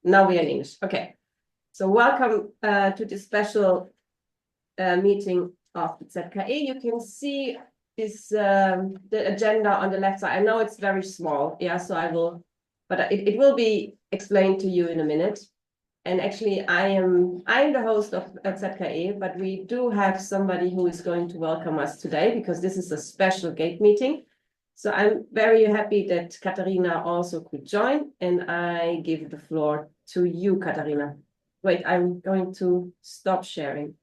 Now we are in English. Okay. So welcome to this special meeting of the ZKE. You can see this the agenda on the left side. I know it's very small, yeah, so I will, but it will be explained to you in a minute. And actually, I am the host of ZKE, but we do have somebody who is going to welcome us today because this is a special GATE meeting. So I'm very happy that Katharina also could join, and I give the floor to you, Katharina. Wait, I'm going to stop sharing.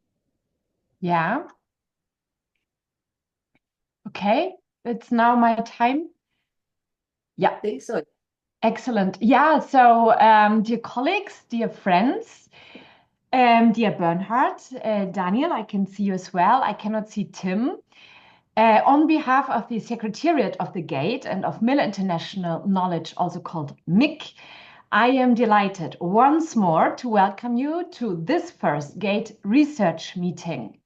Yeah. Okay, it's now my time. Yeah. I think so. Excellent. Yeah, so dear colleagues, dear friends, dear Bernhard, Daniel, I can see you as well. I cannot see Tim. On behalf of the Secretariat of the GATE and of Miller International Knowledge, also called MIC, I am delighted once more to welcome you to this first GATE research meeting.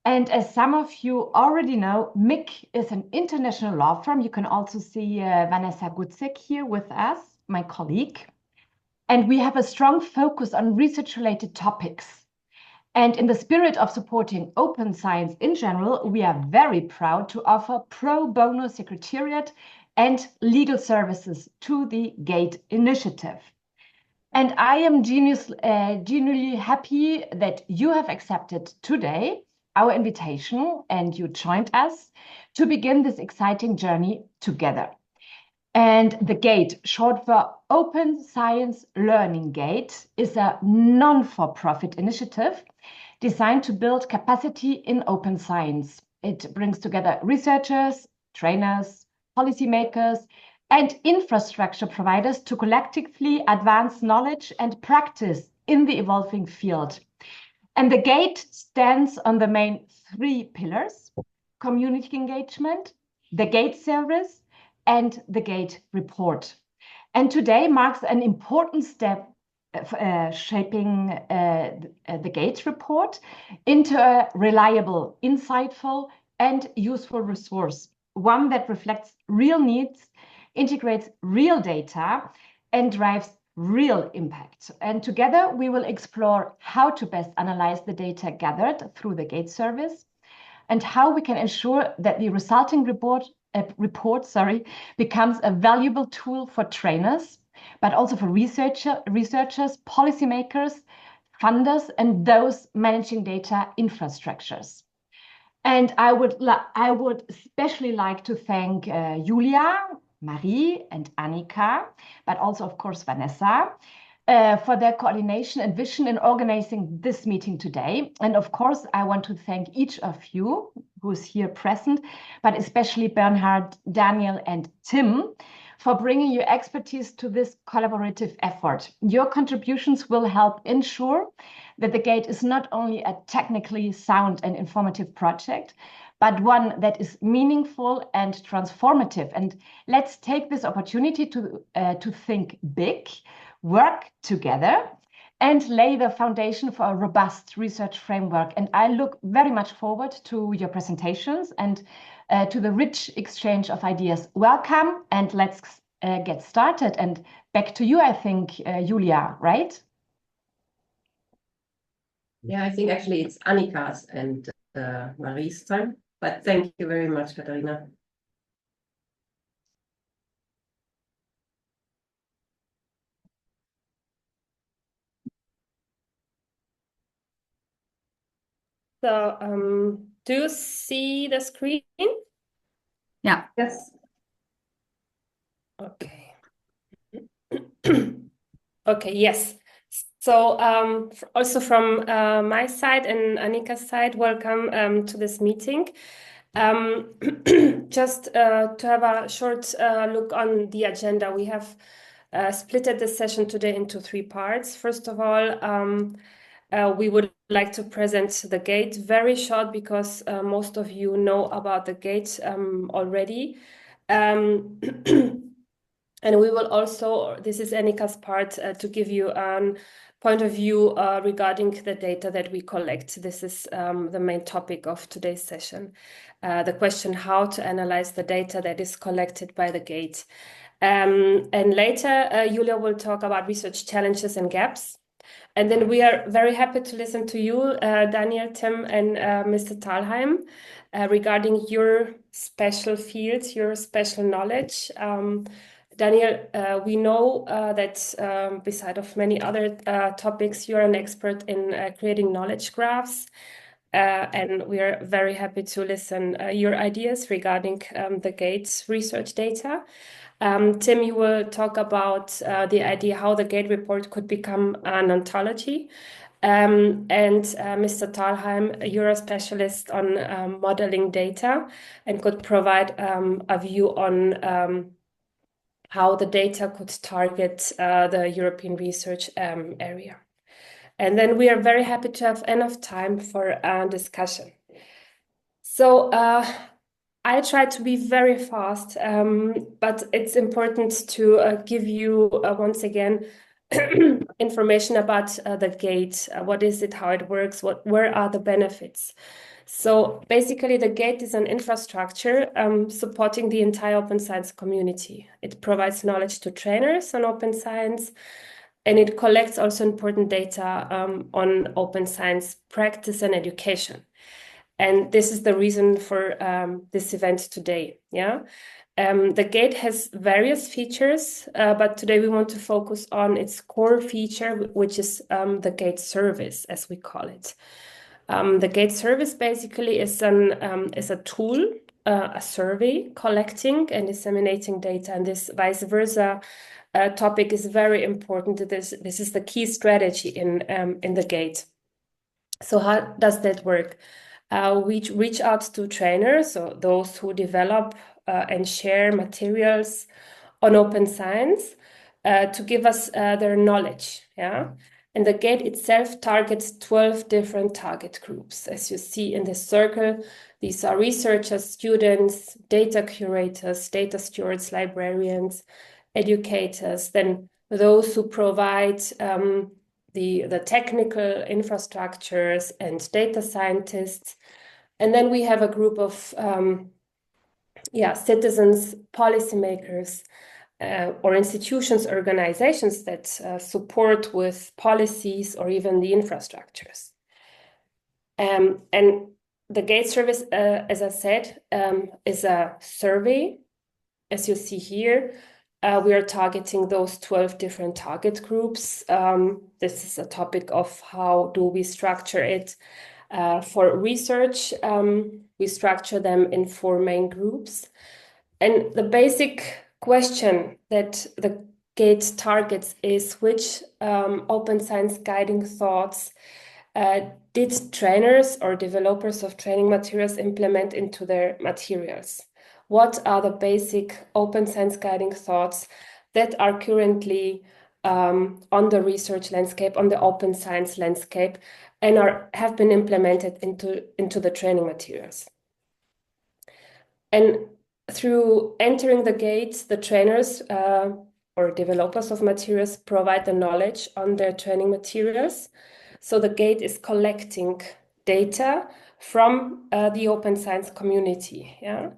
And as some of you already know, MIC is an international law firm. You can also see Vanessa Gutzek here with us, my colleague. And we have a strong focus on research-related topics. And in the spirit of supporting open science in general, we are very proud to offer pro bono secretariat and legal services to the GATE initiative. And I am genuinely happy that you have accepted today our invitation and you joined us to begin this exciting journey together. And the GATE, short for Open Science Learning GATE, is a non-for-profit initiative designed to build capacity in open science. It brings together researchers, trainers, policymakers, and infrastructure providers to collectively advance knowledge and practice in the evolving field. And the GATE stands on the main three pillars: community engagement, the GATE service, and the GATE report. And today marks an important step shaping the GATE report into a reliable, insightful, and useful resource, one that reflects real needs, integrates real data, and drives real impact. And together we will explore how to best analyze the data gathered through the GATE service and how we can ensure that the resulting report becomes a valuable tool for trainers, but also for researchers, policymakers, funders, and those managing data infrastructures. And I would especially like to thank Julia, Marie, and Annika, but also, of course, Vanessa, for their coordination and vision in organizing this meeting today. And of course, I want to thank each of you who's here present, but especially Bernhard, Daniel, and Tim for bringing your expertise to this collaborative effort. Your contributions will help ensure that the GATE is not only a technically sound and informative project, but one that is meaningful and transformative. And let's take this opportunity to think big, work together, and lay the foundation for a robust research framework. And I look very much forward to your presentations and to the rich exchange of ideas. Welcome, and let's get started. And back to you, I think, Julia, right? Yeah, I think actually it's Annika's and Marie's time, but thank you very much, Katharina. So, do you see the screen? Yeah. Yes. Okay. Okay, yes. So also from my side and Annika's side, welcome to this meeting. Just to have a short look on the agenda, we have splitted the session today into three parts. First of all, we would like to present the GATE, very short because most of you know about the GATE already. And we will also, this is Annika's part, to give you a point of view regarding the data that we collect. This is the main topic of today's session. The question how to analyze the data that is collected by the GATE. And later, Julia will talk about research challenges and gaps. And then we are very happy to listen to you, Daniel, Tim, and Mr. Thalheim, regarding your special fields, your special knowledge. Daniel, we know that beside of many other topics, you're an expert in creating knowledge graphs. And we are very happy to listen your ideas regarding the GATE research data. Tim, you will talk about the idea how the GATE report could become an ontology. And Mr. Thalheim, you're a specialist on modeling data and could provide a view on how the data could target the European research area. And then we are very happy to have enough time for discussion. So I try to be very fast, but it's important to give you once again information about the GATE. What is it, how it works, where are the benefits? So basically, the GATE is an infrastructure supporting the entire open science community. It provides knowledge to trainers on open science, and it collects also important data on open science practice and education. And this is the reason for this event today. Yeah, the GATE has various features, but today we want to focus on its core feature, which is the GATE service, as we call it. The GATE service basically is a tool, a survey collecting and disseminating data, and this vice versa topic is very important. This is the key strategy in the GATE. So how does that work? We reach out to trainers, so those who develop and share materials on open science to give us their knowledge. Yeah. And the GATE itself targets 12 different target groups. As you see in this circle, these are researchers, students, data curators, data stewards, librarians, educators, then those who provide the technical infrastructures and data scientists. And then we have a group of citizens, policymakers, or institutions, organizations that support with policies or even the infrastructures. And the GATE service, as I said, is a survey. As you see here, we are targeting those 12 different target groups. This is a topic of how do we structure it. For research, we structure them in 4 main groups. And the basic question that the GATE targets is which open science guiding thoughts did trainers or developers of training materials implement into their materials? What are the basic open science guiding thoughts that are currently on the research landscape, on the open science landscape, and have been implemented into the training materials? And through entering the GATE, the trainers or developers of materials provide the knowledge on their training materials. So the GATE is collecting data from the open science community. Yeah.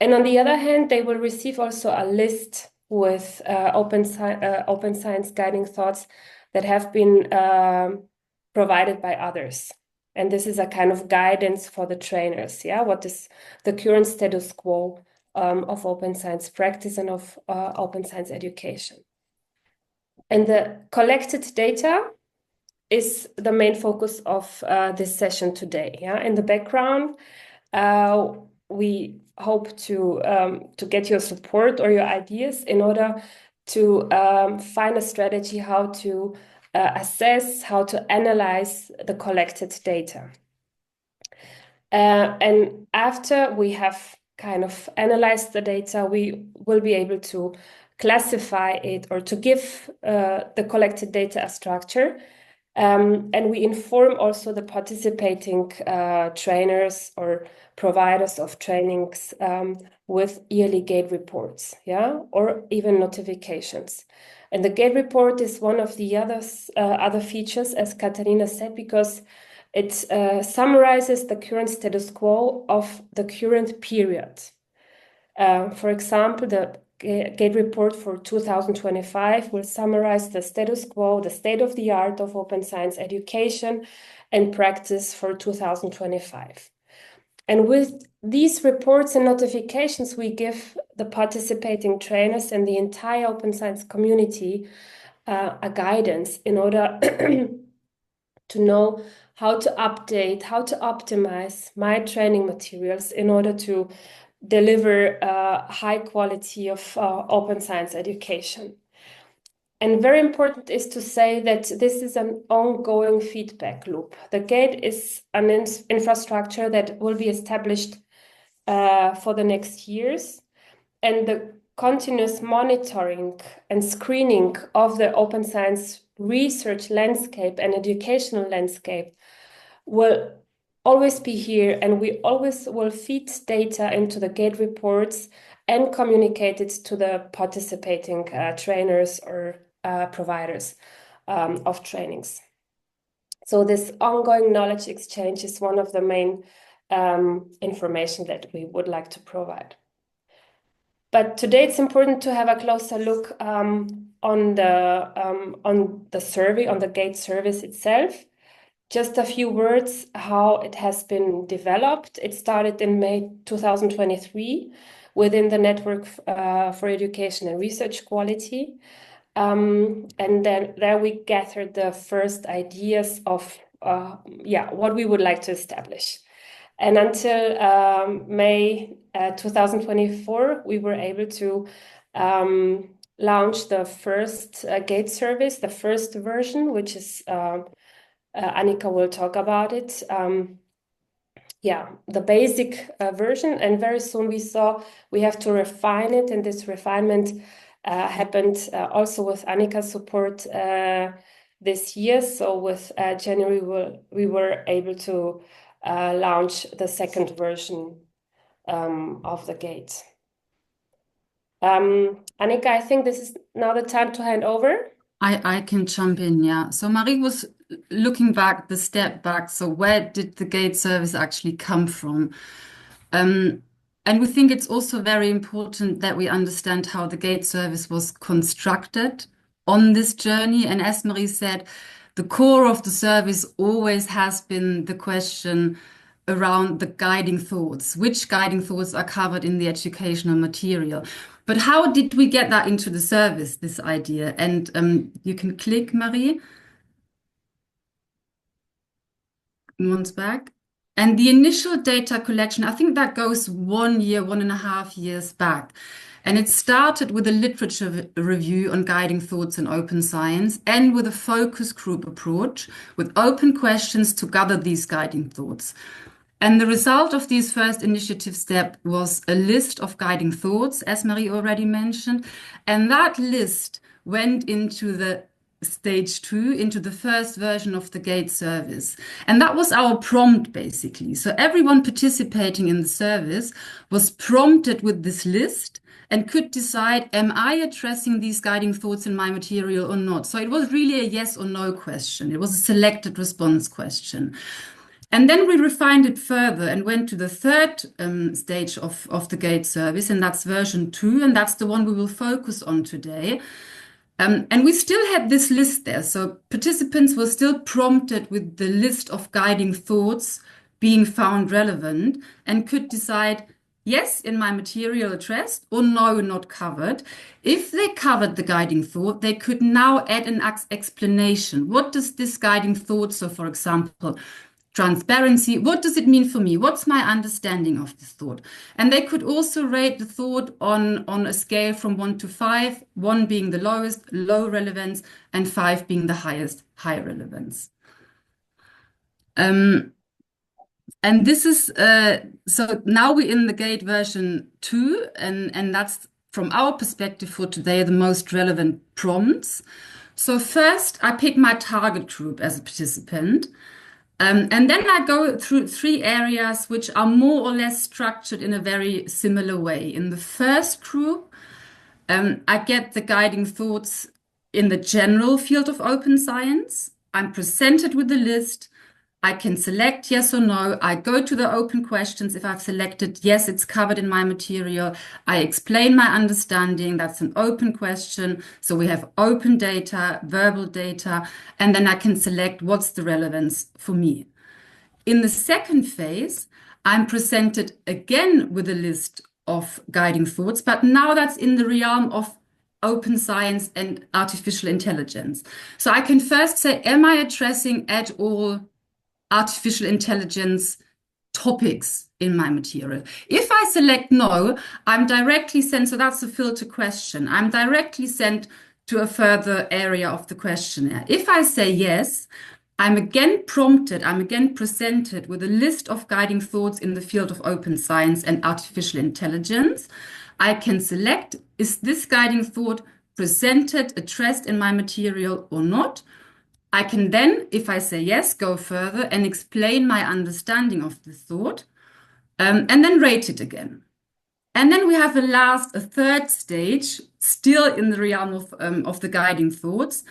And on the other hand, they will receive also a list with open science guiding thoughts that have been provided by others. And this is a kind of guidance for the trainers. Yeah, what is the current status quo of open science practice and of open science education? And the collected data is the main focus of this session today. Yeah, in the background, we hope to get your support or your ideas in order to find a strategy how to assess, how to analyze the collected data. And after we have kind of analyzed the data, we will be able to classify it or to give the collected data a structure. And we inform also the participating trainers or providers of trainings with yearly GATE reports, yeah, or even notifications. And the GATE report is one of the other features, as Katharina said, because it summarizes the current status quo of the current period. For example, the GATE report for 2025 will summarize the status quo, the state of the art of open science education and practice for 2025. And with these reports and notifications, we give the participating trainers and the entire open science community a guidance in order to know how to update, how to optimize my training materials in order to deliver a high quality of open science education. And very important is to say that this is an ongoing feedback loop. The GATE is an infrastructure that will be established for the next years, and the continuous monitoring and screening of the open science research landscape and educational landscape will always be here, and we always will feed data into the GATE reports and communicate it to the participating trainers or providers of trainings. So this ongoing knowledge exchange is one of the main information that we would like to provide. But today it's important to have a closer look on the survey, on the GATE service itself. Just a few words how it has been developed. It started in May 2023 within the Network for Education and Research Quality. And then there we gathered the first ideas of what we would like to establish. And until May 2024, we were able to launch the first GATE service, the first version, which is Annika will talk about it. The basic version, and very soon we saw we have to refine it, and this refinement happened also with Annika's support this year. So with January, we were able to launch the second version of the GATE. Annika, I think this is now the time to hand over. I can jump in, yeah. So Marie was looking back, the step back. So where did the GATE service actually come from? And we think it's also very important that we understand how the GATE service was constructed on this journey. And as Marie said, the core of the service always has been the question around the guiding thoughts. Which guiding thoughts are covered in the educational material? But how did we get that into the service, this idea? And you can click, Marie. Once back. And the initial data collection, I think that goes 1 year, 1.5 years back. And it started with a literature review on guiding thoughts in open science and with a focus group approach with open questions to gather these guiding thoughts. And the result of these first initiative step was a list of guiding thoughts, as Marie already mentioned. And that list went into the stage 2, into the first version of the GATE service. And that was our prompt, basically. So everyone participating in the service was prompted with this list and could decide, am I addressing these guiding thoughts in my material or not? So it was really a yes or no question. It was a selected response question. And then we refined it further and went to the third stage of the GATE service, and that's version 2, and that's the one we will focus on today. And we still had this list there. So participants were still prompted with the list of guiding thoughts being found relevant and could decide, yes, in my material addressed, or no, not covered. If they covered the guiding thought, they could now add an explanation. What does this guiding thought, so for example, transparency, what does it mean for me? What's my understanding of this thought? And they could also rate the thought on a scale from 1 to 5, 1 being the lowest, low relevance, and 5 being the highest, high relevance. And this is, so now we're in the GATE version 2, and that's from our perspective for today, the most relevant prompts. So first, I pick my target group as a participant. And then I go through 3 areas which are more or less structured in a very similar way. In the first group, I get the guiding thoughts in the general field of open science. I'm presented with the list. I can select yes or no. I go to the open questions. If I've selected yes, it's covered in my material. I explain my understanding. That's an open question. So we have open data, verbal data, and then I can select what's the relevance for me. In the second phase, I'm presented again with a list of guiding thoughts, but now that's in the realm of open science and artificial intelligence. So I can first say, am I addressing at all artificial intelligence topics in my material? If I select no, I'm directly sent, so that's a filter question. I'm directly sent to a further area of the questionnaire. If I say yes, I'm again prompted, I'm again presented with a list of guiding thoughts in the field of open science and artificial intelligence. I can select, is this guiding thought presented, addressed in my material or not? I can then, if I say yes, go further and explain my understanding of the thought, and then rate it again. And then we have a third stage, still in the realm of the guiding thoughts.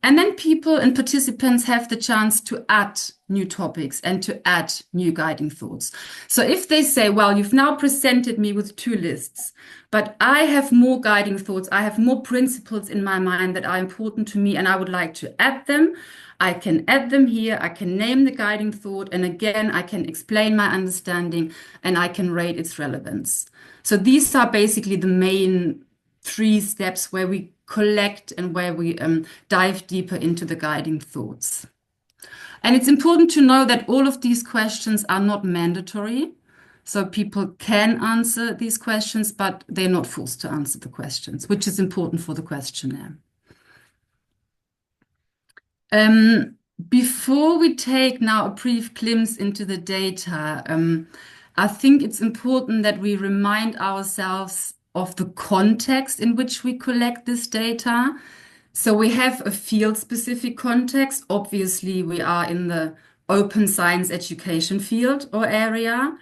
And then people and participants have the chance to add new topics and to add new guiding thoughts. So if they say, well, you've now presented me with 2 lists, but I have more guiding thoughts, I have more principles in my mind that are important to me, and I would like to add them, I can add them here, I can name the guiding thought, and again, I can explain my understanding, and I can rate its relevance. So these are basically the main 3 steps where we collect and where we dive deeper into the guiding thoughts. And it's important to know that all of these questions are not mandatory. So people can answer these questions, but they're not forced to answer the questions, which is important for the questionnaire. Before we take now a brief glimpse into the data, I think it's important that we remind ourselves of the context in which we collect this data. So we have a field-specific context. Obviously, we are in the open science education field or area,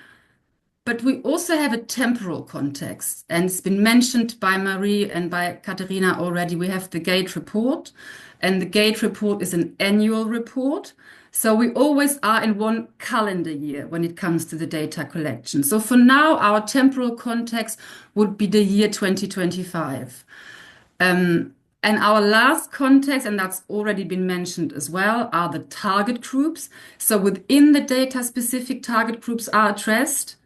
but we also have a temporal context. And it's been mentioned by Marie and by Katerina already. We have the GATE report, and the GATE report is an annual report. So we always are in one calendar year when it comes to the data collection. So for now, our temporal context would be the year 2025. And our last context, and that's already been mentioned as well, are the target groups. So within the data, specific target groups are addressed.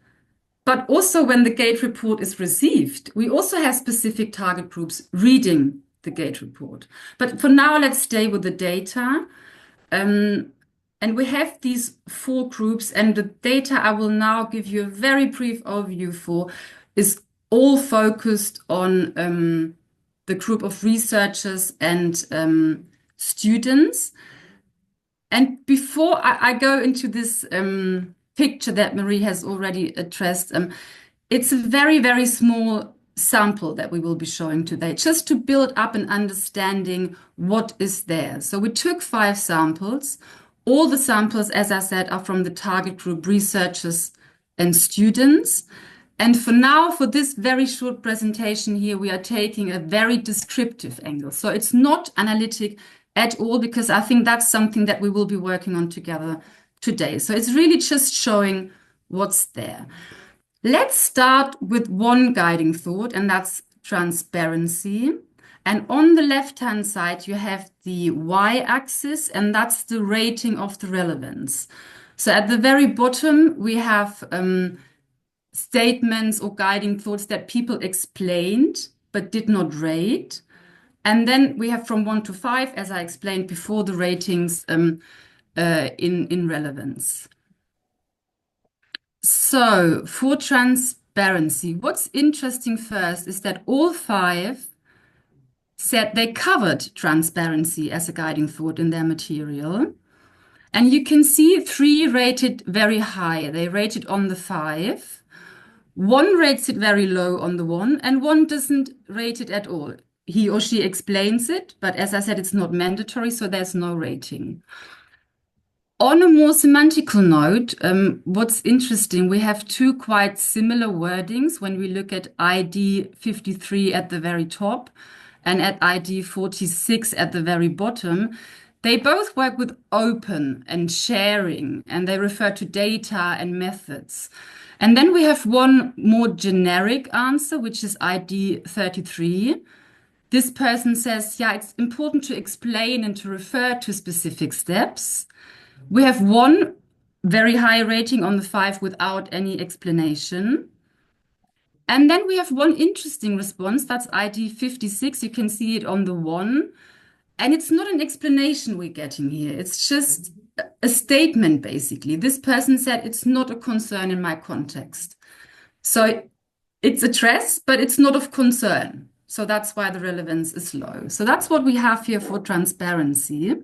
But also when the GATE report is received, we also have specific target groups reading the GATE report. But for now, let's stay with the data. And we have these 4 groups, and the data I will now give you a very brief overview for is all focused on the group of researchers and students. And before I go into this picture that Marie has already addressed, it's a very, very small sample that we will be showing today, just to build up an understanding what is there. So we took 5 samples. All the samples, as I said, are from the target group researchers and students. And for now, for this very short presentation here, we are taking a very descriptive angle. So it's not analytic at all, because I think that's something that we will be working on together today. So it's really just showing what's there. Let's start with one guiding thought, and that's transparency. And on the left-hand side, you have the y-axis, and that's the rating of the relevance. So at the very bottom, we have statements or guiding thoughts that people explained but did not rate. And then we have from 1 to 5, as I explained before, the ratings in relevance. So for transparency, what's interesting first is that all 5 said they covered transparency as a guiding thought in their material. And you can see 3 rated very high. They rated on the 5. 1 rates it very low on the 1, and 1 doesn't rate it at all. He or she explains it, but as I said, it's not mandatory, so there's no rating. On a more semantical note, what's interesting, we have 2 quite similar wordings when we look at ID 53 at the very top and at ID 46 at the very bottom. They both work with open and sharing, and they refer to data and methods. And then we have one more generic answer, which is ID 33. This person says, yeah, it's important to explain and to refer to specific steps. We have one very high rating on the 5 without any explanation. And then we have one interesting response, that's ID 56. You can see it on the 1. And it's not an explanation we're getting here. It's just a statement, basically. This person said it's not a concern in my context. So it's addressed, but it's not of concern. So that's why the relevance is low. So that's what we have here for transparency.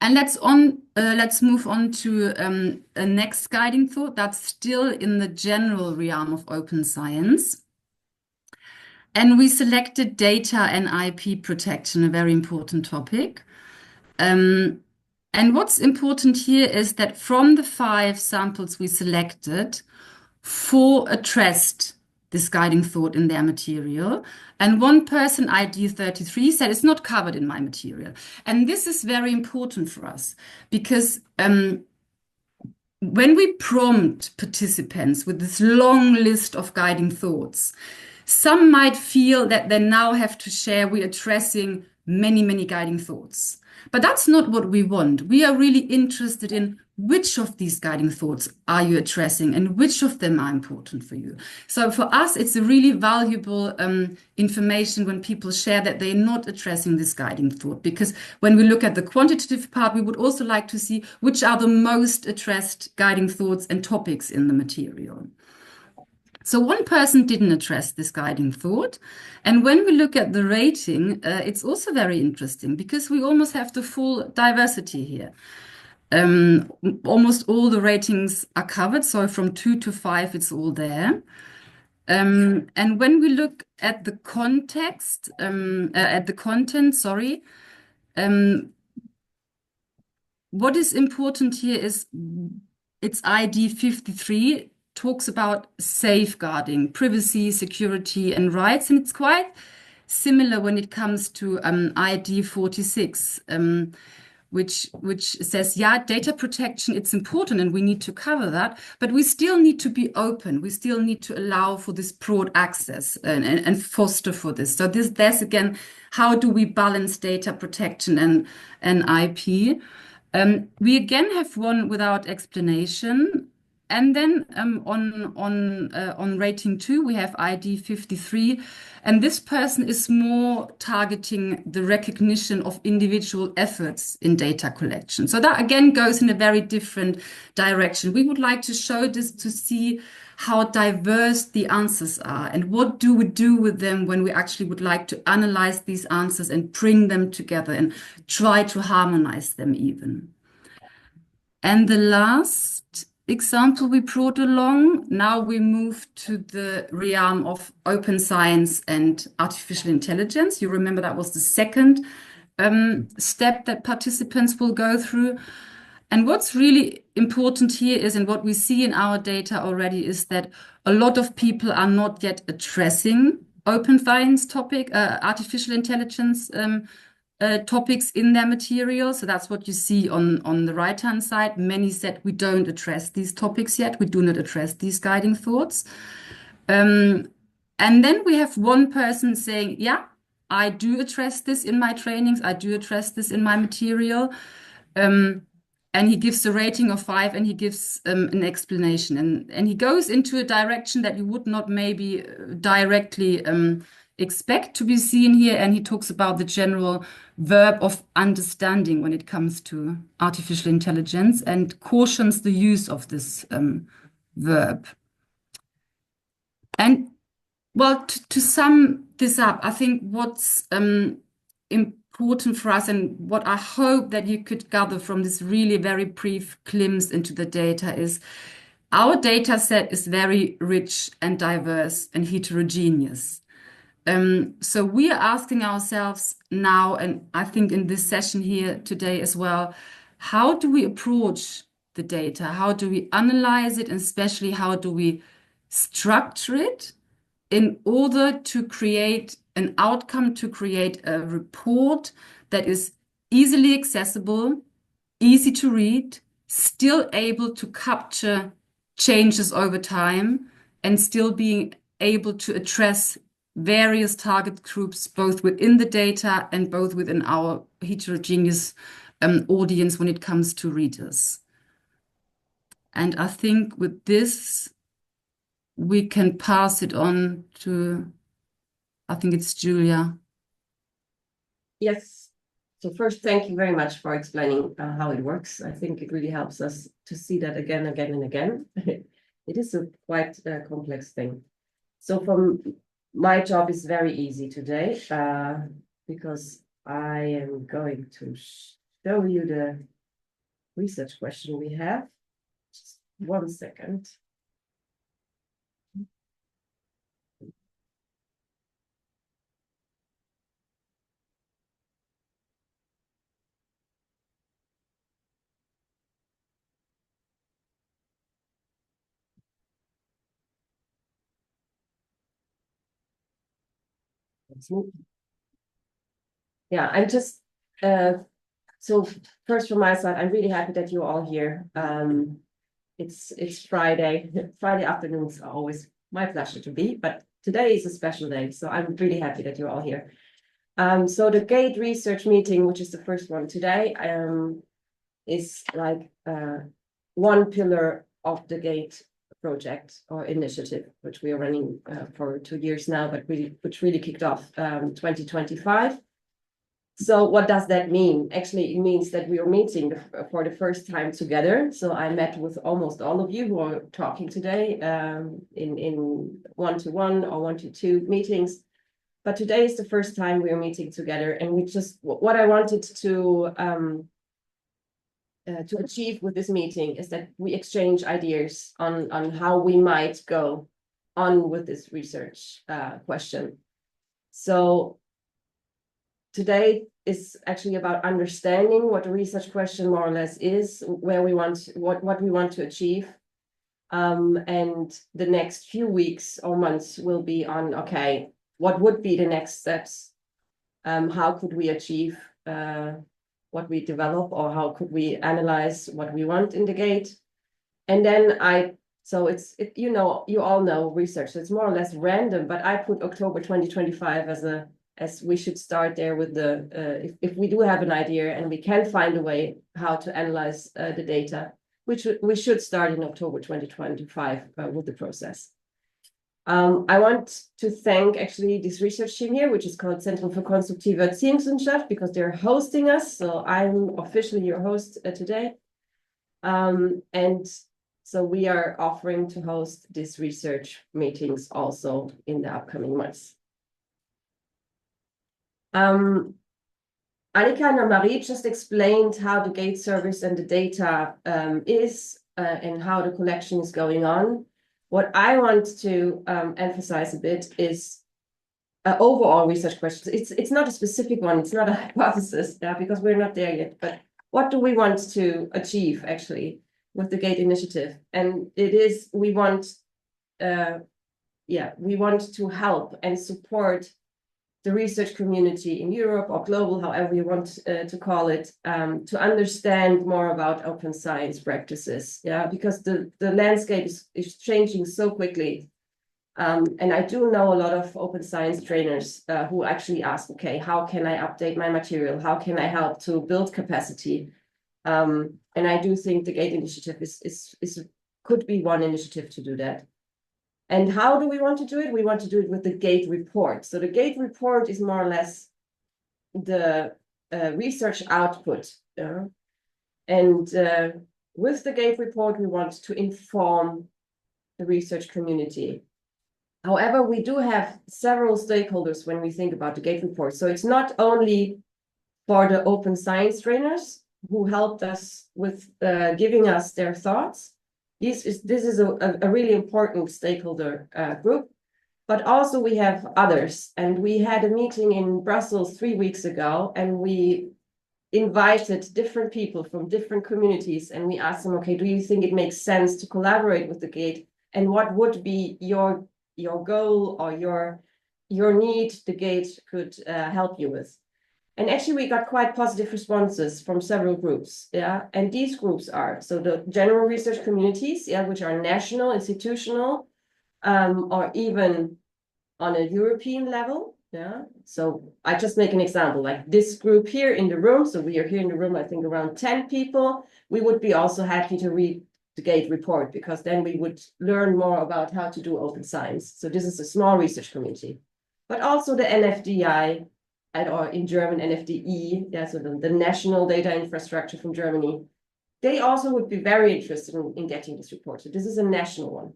And let's move on to a next guiding thought that's still in the general realm of open science. And we selected data and IP protection, a very important topic. And what's important here is that from the 5 samples we selected, 4 addressed this guiding thought in their material. And one person, ID 33, said it's not covered in my material. And this is very important for us because when we prompt participants with this long list of guiding thoughts, some might feel that they now have to share, we're addressing many, many guiding thoughts. But that's not what we want. We are really interested in which of these guiding thoughts are you addressing and which of them are important for you. So for us, it's a really valuable information when people share that they're not addressing this guiding thought, because when we look at the quantitative part, we would also like to see which are the most addressed guiding thoughts and topics in the material. So one person didn't address this guiding thought. And when we look at the rating, it's also very interesting because we almost have the full diversity here. Almost all the ratings are covered. So from 2 to 5, it's all there. And when we look at the context, at the content, sorry, what is important here is it's ID 53. Talks about safeguarding privacy, security, and rights. And it's quite similar when it comes to ID 46, which says, yeah, data protection, it's important and we need to cover that, but we still need to be open. We still need to allow for this broad access and foster for this. So there's again, how do we balance data protection and IP? We again have one without explanation. And then on rating 2, we have ID 53. And this person is more targeting the recognition of individual efforts in data collection. So that again goes in a very different direction. We would like to show this to see how diverse the answers are and what do we do with them when we actually would like to analyze these answers and bring them together and try to harmonize them even. And the last example we brought along, now we move to the realm of open science and artificial intelligence. You remember that was the second step that participants will go through. And what's really important here is, and what we see in our data already, is that a lot of people are not yet addressing open science topic, artificial intelligence topics in their material. So that's what you see on the right-hand side. Many said we don't address these topics yet. We do not address these guiding thoughts. And then we have one person saying, yeah, I do address this in my trainings. I do address this in my material. And he gives a rating of 5 and he gives an explanation. And he goes into a direction that you would not maybe directly expect to be seen here. And he talks about the general verb of understanding when it comes to artificial intelligence and cautions the use of this verb. And well, to sum this up, I think what's important for us and what I hope that you could gather from this really very brief glimpse into the data is our data set is very rich and diverse and heterogeneous. So we are asking ourselves now, and I think in this session here today as well, how do we approach the data? How do we analyze it? And especially, how do we structure it in order to create an outcome, to create a report that is easily accessible, easy to read, still able to capture changes over time, and still being able to address various target groups, both within the data and both within our heterogeneous audience when it comes to readers. And I think with this, we can pass it on to, I think it's Julia. Yes. So first, thank you very much for explaining how it works. I think it really helps us to see that again, and again. It is a quite complex thing. So my job is very easy today because I am going to show you the research question we have. Just 1 second. Yeah, I'm just so first from my side, I'm really happy that you're all here. It's Friday. Friday afternoons are always my pleasure to be, but today is a special day, so I'm really happy that you're all here. So the GATE research meeting, which is the first one today, is like one pillar of the GATE project or initiative, which we are running for 2 years now, but which really kicked off 2025. So what does that mean? Actually, it means that we are meeting for the first time together. So I met with almost all of you who are talking today in one-to-one or one-to-two meetings. But today is the first time we are meeting together, and what I wanted to achieve with this meeting is that we exchange ideas on how we might go on with this research question. So today is actually about understanding what the research question more or less is, where we want, what we want to achieve. And the next few weeks or months will be on, okay, what would be the next steps? How could we achieve what we develop, or how could we analyze what we want in the GATE? And then you all know research, so it's more or less random, but I put October 2025 as we should start there with if we do have an idea and we can find a way how to analyze the data, we should start in October 2025 with the process. I want to thank actually this research team here, which is called Zentrum für Konstruktive Erziehungswissenschaft, because they're hosting us. So I'm officially your host today. And so we are offering to host these research meetings also in the upcoming months. Annika and Marie just explained how the GATE service and the data is and how the collection is going on. What I want to emphasize a bit is overall research questions. It's not a specific one. It's not a hypothesis, because we're not there yet. But what do we want to achieve actually with the GATE initiative? And it is we want to help and support the research community in Europe or global, however you want to call it, to understand more about open science practices. Yeah, because the landscape is changing so quickly. And I do know a lot of open science trainers who actually ask, okay, how can I update my material? How can I help to build capacity? And I do think the GATE initiative could be one initiative to do that. And how do we want to do it? We want to do it with the GATE report. So the GATE report is more or less the research output. And with the GATE report, we want to inform the research community. However, we do have several stakeholders when we think about the GATE report. So it's not only for the open science trainers who helped us with giving us their thoughts. This is a really important stakeholder group, but also we have others. And we had a meeting in Brussels 3 weeks ago, and we invited different people from different communities, and we asked them, okay, do you think it makes sense to collaborate with the GATE? And what would be your your goal or your need the gate could help you with. And actually, we got quite positive responses from several groups, yeah. And these groups are, so the general research communities, yeah, which are national, institutional, or even on a European level, yeah. So I just make an example, like this group here in the room. So we are here in the room, I think around 10 people. We would be also happy to read the GATE report, because then we would learn more about how to do open science. So this is a small research community, but also the NFDI, or in German, NFDE, yeah, so the National Data Infrastructure from Germany, they also would be very interested in getting this report. So this is a national one.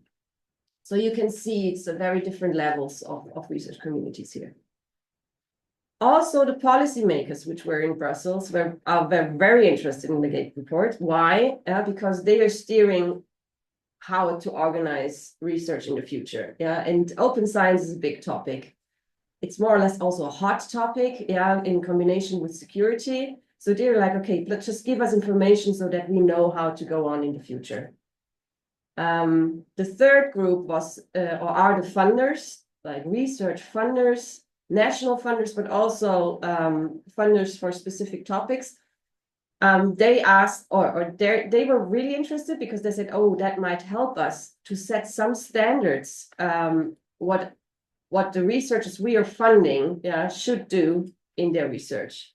So you can see it's a very different levels of research communities here. Also, the policymakers, which were in Brussels, are very interested in the GATE report. Why? Because they are steering how to organize research in the future. Yeah, and open science is a big topic. It's more or less also a hot topic, yeah, in combination with security. So they're like, okay, let's just give us information so that we know how to go on in the future. The third group was, or are the funders, like research funders, national funders, but also funders for specific topics. They asked, or they were really interested, because they said, oh, that might help us to set some standards, what the researchers we are funding, yeah, should do in their research.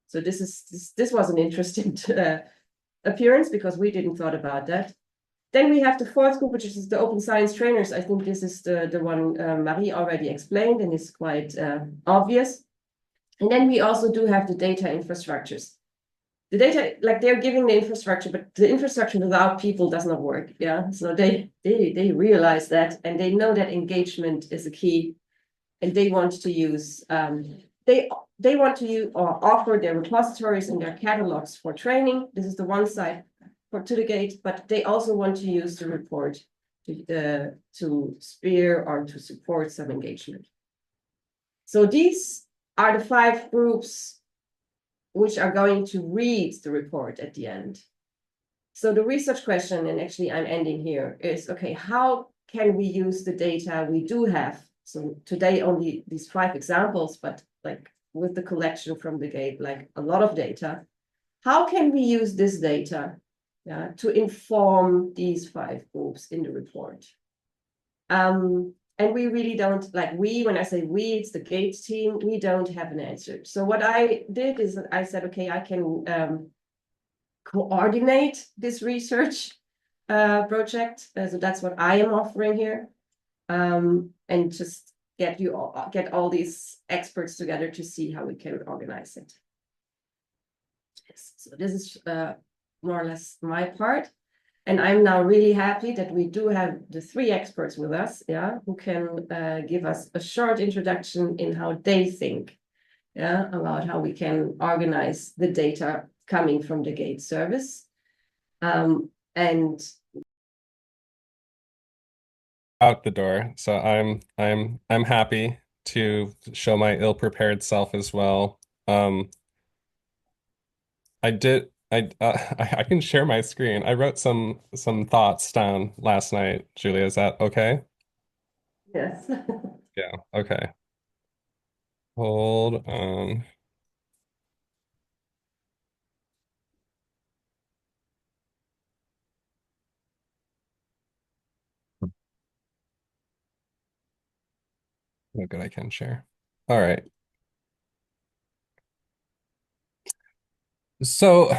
So this was an interesting appearance, because we didn't thought about that. Then we have the fourth group, which is the open science trainers. I think this is the one Marie already explained, and is quite obvious. And then we also do have the data infrastructures. The data, like they're giving the infrastructure, but the infrastructure without people does not work. Yeah, so they realize that, and they know that engagement is a key, and they want to use they want to use or offer their repositories and their catalogs for training. This is the one side to the GATE, but they also want to use the report to spear or to support some engagement. So these are the 5 groups which are going to read the report at the end. So the research question, and actually I'm ending here, is, okay, how can we use the data we do have? So today only these 5 examples, but like with the collection from the GATE, like a lot of data, how can we use this data, yeah, to inform these 5 groups in the report? And we really don't, like when I say we, it's the GATE team, we don't have an answer. So what I did is that I said, okay, I can coordinate this research project. So that's what I am offering here. And just get all these experts together to see how we can organize it. Yes, so this is more or less my part. And I'm now really happy that we do have the 3 experts with us, yeah, who can give us a short introduction in how they think, yeah, about how we can organize the data coming from the GATE service. And out the door. So I'm happy to show my ill-prepared self as well. I can share my screen. I wrote some thoughts down last night. Julia, is that okay? yes. Yeah, okay. Hold on. Oh, good, I can share. All right. So,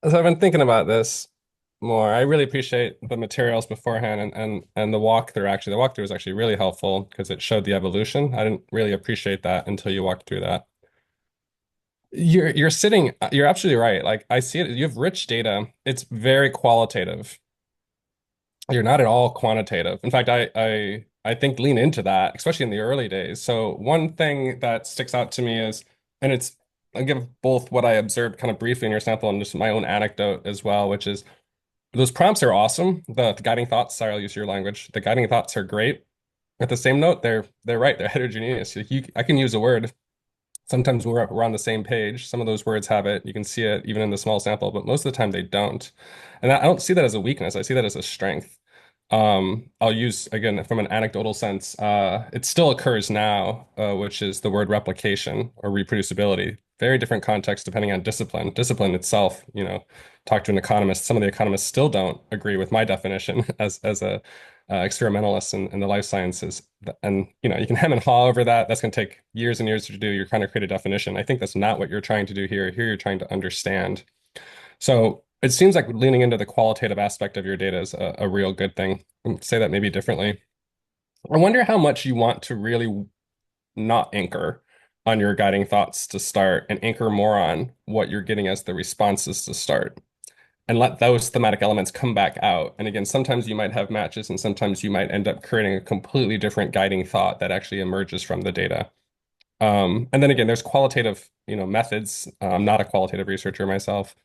as I've been thinking about this more, I really appreciate the materials beforehand and the walkthrough. Actually, the walkthrough was actually really helpful because it showed the evolution. I didn't really appreciate that until you walked through that. You're absolutely right. Like I see it, you have rich data. It's very qualitative. You're not at all quantitative. In fact, I think lean into that, especially in the early days. So one thing that sticks out to me is, and I'll give both what I observed kind of briefly in your sample and just my own anecdote as well, which is those prompts are awesome. The guiding thoughts, sorry, I'll use your language. The guiding thoughts are great. At the same note, they're right. They're heterogeneous. I can use a word. Sometimes we're on the same page. Some of those words have it. You can see it even in the small sample, but most of the time they don't. And I don't see that as a weakness. I see that as a strength. I'll use, again, from an anecdotal sense, it still occurs now, which is the word replication or reproducibility. Very different context depending on discipline. Discipline itself, talk to an economist. Some of the economists still don't agree with my definition as a experimentalist in the life sciences. And you can hem and haw over that. That's going to take years and years to do. You're trying to create a definition. I think that's not what you're trying to do here. Here you're trying to understand. So it seems like leaning into the qualitative aspect of your data is a real good thing. Say that maybe differently. I wonder how much you want to really not anchor on your guiding thoughts to start and anchor more on what you're getting as the responses to start and let those thematic elements come back out. And again, sometimes you might have matches and sometimes you might end up creating a completely different guiding thought that actually emerges from the data. And then again, there's qualitative, methods. I'm not a qualitative researcher myself.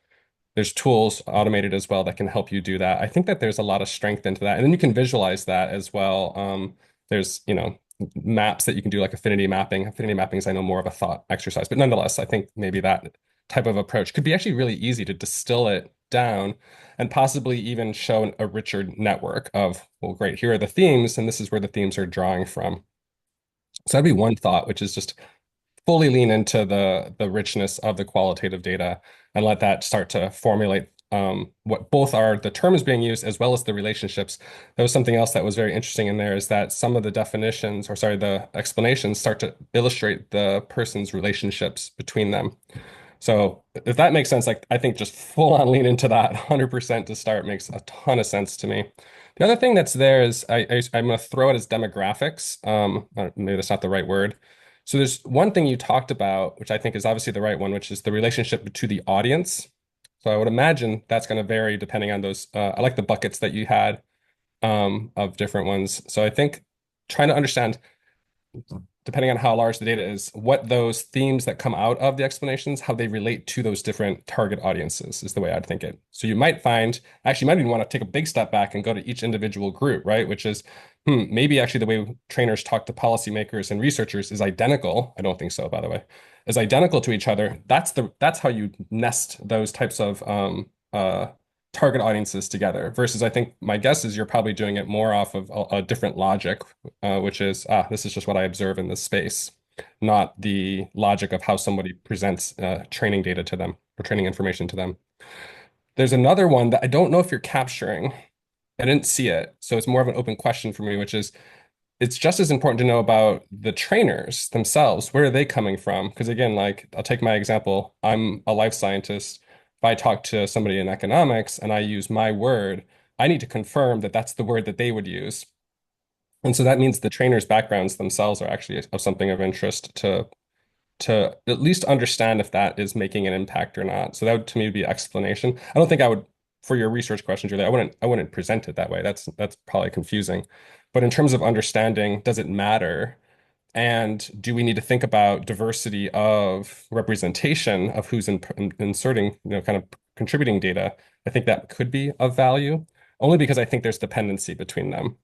There's tools automated as well that can help you do that. I think that there's a lot of strength into that. And then you can visualize that as well. There's, maps that you can do like affinity mapping. Affinity mapping is, I know, more of a thought exercise, but nonetheless, I think maybe that type of approach could be actually really easy to distill it down and possibly even show a richer network of, well, great, here are the themes, and this is where the themes are drawing from. So that'd be one thought, which is just fully lean into the richness of the qualitative data and let that start to formulate what both are the terms being used as well as the relationships. There was something else that was very interesting in there is that some of the definitions, or sorry, the explanations start to illustrate the person's relationships between them. So if that makes sense, like I think just full on lean into that 100% to start makes a ton of sense to me. The other thing that's there is I'm going to throw it as demographics. Maybe that's not the right word. So there's one thing you talked about, which I think is obviously the right one, which is the relationship to the audience. So I would imagine that's going to vary depending on those. I like the buckets that you had of different ones. So I think trying to understand, depending on how large the data is, what those themes that come out of the explanations, how they relate to those different target audiences is the way I'd think it. So you might find, actually, you might even want to take a big step back and go to each individual group, right? Which is, maybe actually the way trainers talk to policymakers and researchers is identical. I don't think so, by the way, is identical to each other. That's how you nest those types of target audiences together versus I think my guess is you're probably doing it more off of a different logic, which is, this is just what I observe in this space, not the logic of how somebody presents training data to them or training information to them. There's another one that I don't know if you're capturing. I didn't see it. So it's more of an open question for me, which is, it's just as important to know about the trainers themselves. Where are they coming from? Because again, like I'll take my example. I'm a life scientist. If I talk to somebody in economics and I use my word, I need to confirm that that's the word that they would use. And so that means the trainers' backgrounds themselves are actually of something of interest to at least understand if that is making an impact or not. So that would, to me, be explanation. I don't think I would, for your research question, Julie, I wouldn't present it that way. That's probably confusing. But in terms of understanding, does it matter? And do we need to think about diversity of representation of who's inserting, kind of contributing data? I think that could be of value, only because I think there's dependency between them.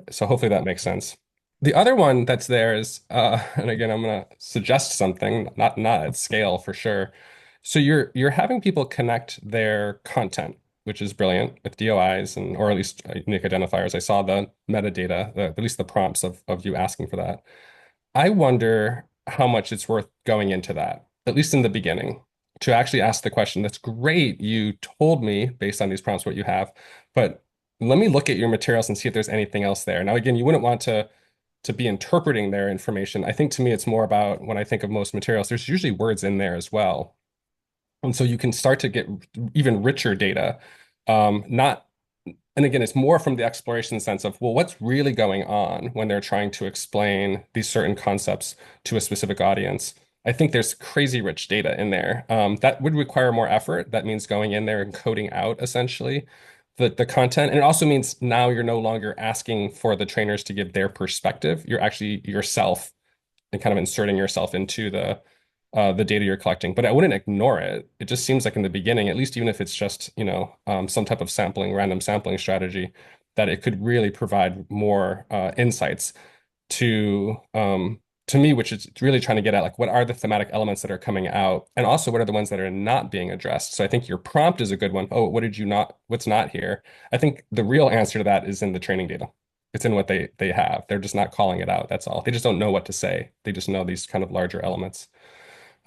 So hopefully that makes sense. The other one that's there is, and again, I'm going to suggest something, not at scale for sure. So you're having people connect their content, which is brilliant with DOIs or at least unique identifiers. I saw the metadata, at least the prompts of you asking for that. I wonder how much it's worth going into that, at least in the beginning, to actually ask the question, that's great, you told me based on these prompts what you have, but let me look at your materials and see if there's anything else there. Now, again, you wouldn't want to be interpreting their information. I think to me, it's more about when I think of most materials, there's usually words in there as well. And so you can start to get even richer data. And again, it's more from the exploration sense of, well, what's really going on when they're trying to explain these certain concepts to a specific audience. I think there's crazy rich data in there. That would require more effort. That means going in there and coding out essentially the content. And it also means now you're no longer asking for the trainers to give their perspective. You're actually yourself and kind of inserting yourself into the data you're collecting. But I wouldn't ignore it. It just seems like in the beginning, at least even if it's just, some type of random sampling strategy, that it could really provide more insights to to me, which is really trying to get at like what are the thematic elements that are coming out, and also what are the ones that are not being addressed. So I think your prompt is a good one. Oh, what's not here? I think the real answer to that is in the training data. It's in what they have. They're just not calling it out. That's all. They just don't know what to say. They just know these kind of larger elements.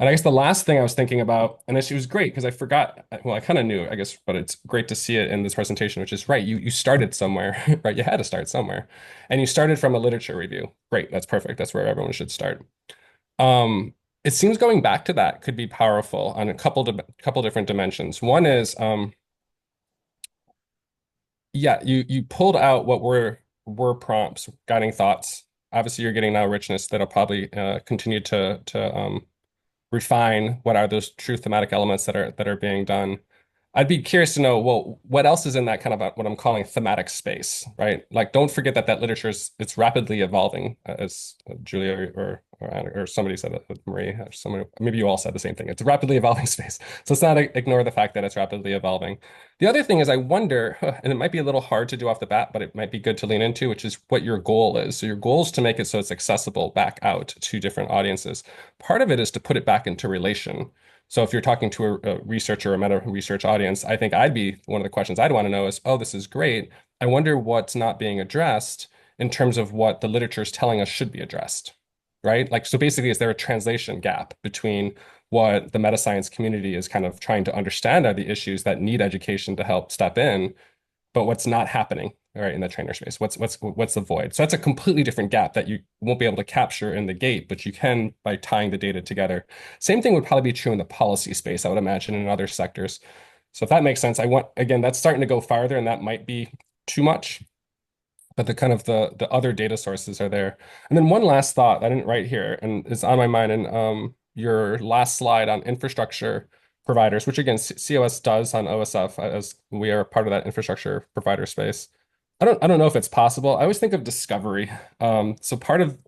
And I guess the last thing I was thinking about, and it was great because I forgot, well, I kind of knew, I guess, but it's great to see it in this presentation, which is right. You started somewhere, right? You had to start somewhere. And you started from a literature review. Great, that's perfect. That's where everyone should start. It seems going back to that could be powerful on a couple different dimensions. One is, yeah, you pulled out what were prompts, guiding thoughts. Obviously, you're getting now richness that'll probably continue to refine what are those true thematic elements that are being done. I'd be curious to know, well, what else is in that kind of what I'm calling thematic space, right? Like, don't forget that literature it's rapidly evolving, as Julia or somebody said it, Marie, or somebody, maybe you all said the same thing. It's a rapidly evolving space. So let's not ignore the fact that it's rapidly evolving. The other thing is I wonder, and it might be a little hard to do off the bat, but it might be good to lean into, which is what your goal is. So your goal is to make it so it's accessible back out to different audiences. Part of it is to put it back into relation. So if you're talking to a researcher or a meta research audience, I think one of the questions I'd want to know is, oh, this is great. I wonder what's not being addressed in terms of what the literature is telling us should be addressed, right? Like, so basically, is there a translation gap between what the meta science community is kind of trying to understand are the issues that need education to help step in, but what's not happening, right, in the trainer space? What's the void? So that's a completely different gap that you won't be able to capture in the gate, but you can by tying the data together. Same thing would probably be true in the policy space, I would imagine, in other sectors. So if that makes sense, again, that's starting to go farther, and that might be too much, but the other data sources are there. And then one last thought I didn't write here, and it's on my mind, and your last slide on infrastructure providers, which again, COS does on OSF, as we are part of that infrastructure provider space. I don't know if it's possible. I always think of discovery. So when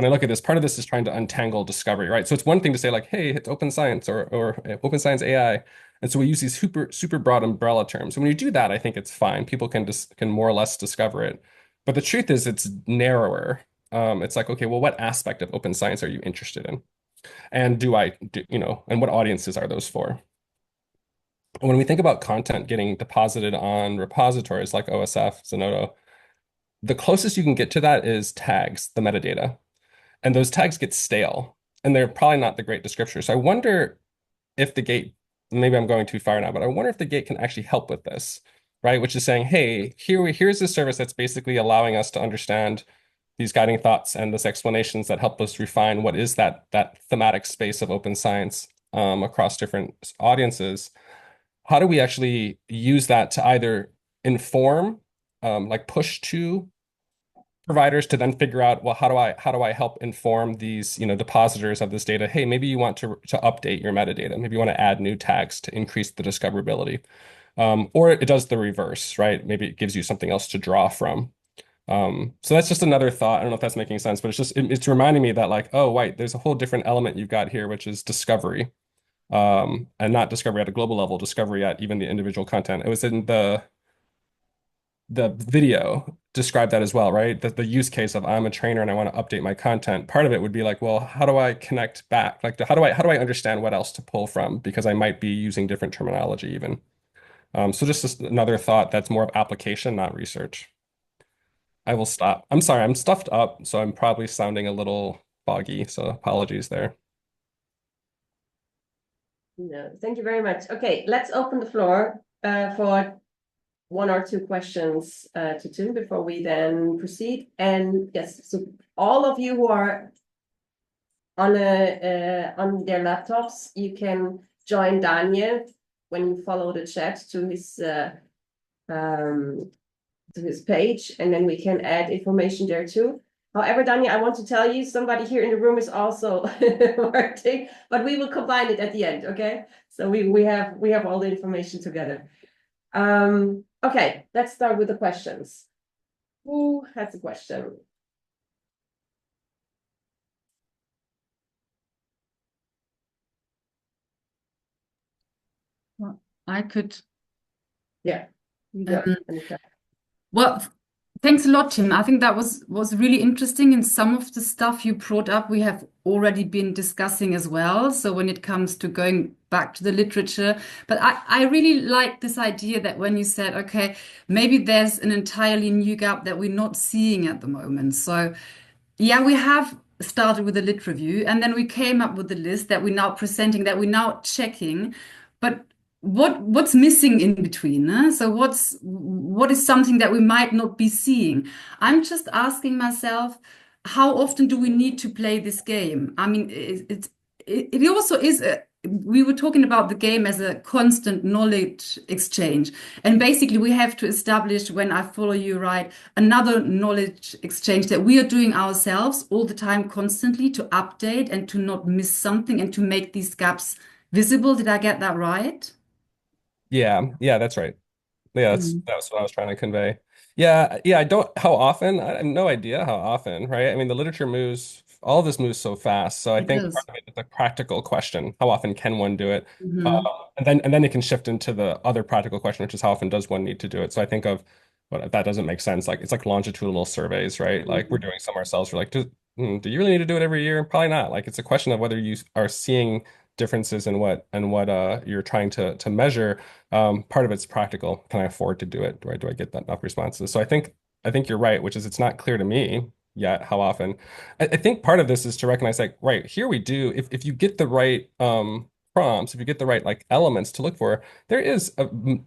I look at this, part of this is trying to untangle discovery, right? So it's one thing to say like, hey, it's open science or open science AI. And so we use these super broad umbrella terms. And when you do that, I think it's fine. People can more or less discover it. But the truth is it's narrower. It's like, okay, well, what aspect of open science are you interested in? And and what audiences are those for? When we think about content getting deposited on repositories like OSF, Zenodo, the closest you can get to that is tags, the metadata. And those tags get stale, and they're probably not the great descriptors. So I wonder if the gate, maybe I'm going too far now, but I wonder if the gate can actually help with this, right? Which is saying, hey, here's this service that's basically allowing us to understand these guiding thoughts and these explanations that help us refine what is that thematic space of open science across different audiences. How do we actually use that to either inform, like push to providers to then figure out, well, how do I help inform these, depositors of this data? Hey, maybe you want to update your metadata. Maybe you want to add new tags to increase the discoverability. Or it does the reverse, right? Maybe it gives you something else to draw from. So that's just another thought. I don't know if that's making sense, but it's reminding me that like, oh, wait, there's a whole different element you've got here, which is discovery. And not discovery at a global level, discovery at even the individual content. It was in the video described that as well, right? The use case of I'm a trainer and I want to update my content. Part of it would be like, well, how do I connect back? Like, how do I understand what else to pull from? Because I might be using different terminology even. So just another thought that's more of application, not research. I will stop. I'm sorry, I'm stuffed up, so I'm probably sounding a little foggy, so apologies there. No, thank you very much. Okay, let's open the floor for one or two questions to Tim before we then proceed. And yes, so all of you who are on their laptops, you can join Daniel when you follow the chat to his page, and then we can add information there too. However, Daniel, I want to tell you, somebody here in the room is also working, but we will combine it at the end, okay? So we have all the information together. Okay, let's start with the questions. Who has a question? Well, I could. Yeah. Well, Thanks a lot, Tim. I think that was really interesting. And some of the stuff you brought up, we have already been discussing as well. So when it comes to going back to the literature, but I really like this idea that when you said, okay, maybe there's an entirely new gap that we're not seeing at the moment. So yeah, we have started with a lit review, and then we came up with the list that we're now presenting, that we're now checking. But what's missing in between? Huh? So what is something that we might not be seeing? I'm just asking myself, how often do we need to play this game? I mean, it also is we were talking about the game as a constant knowledge exchange. And basically, we have to establish, when I follow you right, another knowledge exchange that we are doing ourselves all the time, constantly, to update and to not miss something and to make these gaps visible. Did I get that right? Yeah, that's right. Yeah, that's what I was trying to convey. Yeah, I don't, how often? I have no idea how often, right? I mean, the literature moves, all of this moves so fast. So I It think does. part of it is a practical question. How often can one do it? Mhm. And then it can shift into the other practical question, which is how often does one need to do it? So I think of, but that doesn't make sense. Like it's like longitudinal surveys, right? Like we're doing some ourselves. We're like, do you really need to do it every year? Probably not. Like it's a question of whether you are seeing differences in what you're trying to measure. Part of it's practical. Can I afford to do it? Do I get that enough responses? So I think you're right, which is it's not clear to me yet how often. I think part of this is to recognize like, right, here we do, if you get the right prompts, if you get the right like elements to look for, there is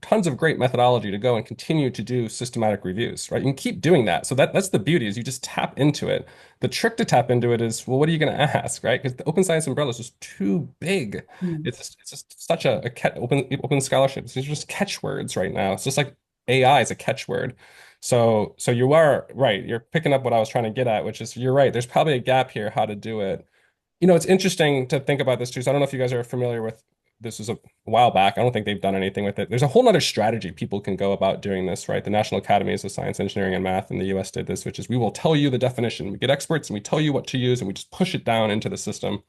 tons of great methodology to go and continue to do systematic reviews, right? You can keep doing that. So that's the beauty is you just tap into it. The trick to tap into it is, well, what are you going to ask, right? Because the open science umbrella is just too big. Mm. It's just such a open scholarship. These are just catchwords right now. It's just like AI is a catchword. So you are right. You're picking up what I was trying to get at, which is you're right. There's probably a gap here how to do it. It's interesting to think about this too. So I don't know if you guys are familiar with this was a while back. I don't think they've done anything with it. There's a whole nother strategy people can go about doing this, right? The National Academies of Science, Engineering, and Math in the US did this, which is we will tell you the definition. We get experts and we tell you what to use and we just push it down into the system.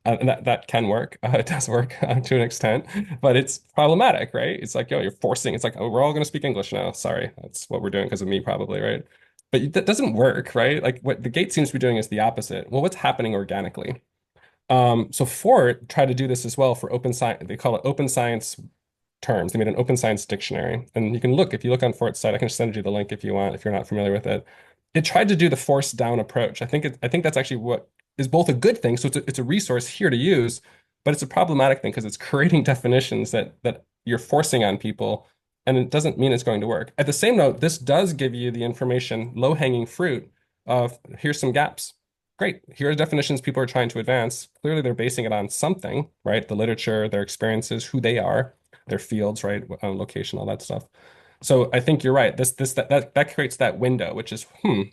And that can work. It does work to an extent, but it's problematic, right? It's like, yo, you're forcing. It's like, oh, we're all going to speak English now. Sorry, that's what we're doing because of me, probably, right? But that doesn't work, right? Like what the gate seems to be doing is the opposite. Well, what's happening organically? So Fort tried to do this as well for open science. They call it open science terms. They made an open science dictionary, and you can look if you look on Fort's site. I can send you the link if you want, if you're not familiar with it. It tried to do the force down approach. I think that's actually what is both a good thing. So it's a resource here to use, but it's a problematic thing because it's creating definitions that you're forcing on people, and it doesn't mean it's going to work. At the same note, this does give you the information, low-hanging fruit of here's some gaps. Great. Here are definitions people are trying to advance. Clearly, they're basing it on something, right? The literature, their experiences, who they are, their fields, right? Location, all that stuff. So I think you're right. That creates that window, which is,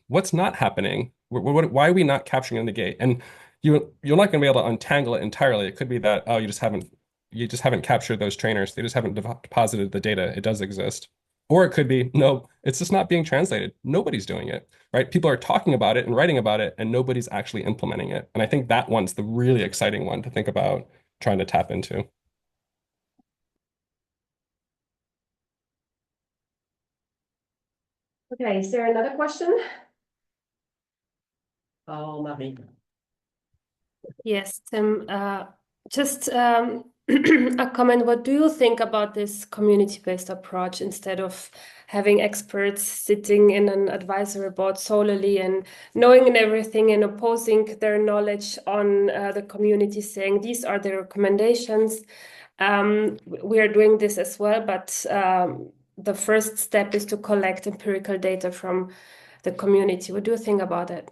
what's not happening? Why are we not capturing it in the gate? And you're not going to be able to untangle it entirely. It could be that, oh, you just haven't captured those trainers. They just haven't deposited the data. It does exist. Or it could be, no, it's just not being translated. Nobody's doing it, right? People are talking about it and writing about it, and nobody's actually implementing it. And I think that one's the really exciting one to think about trying to tap into. Okay, is there another question? Oh, Marie. Yes, Tim, just a comment. What do you think about this community-based approach instead of having experts sitting in an advisory board solely and knowing everything and opposing their knowledge on the community, saying these are the recommendations. We are doing this as well, but the first step is to collect empirical data from the community. What do you think about it?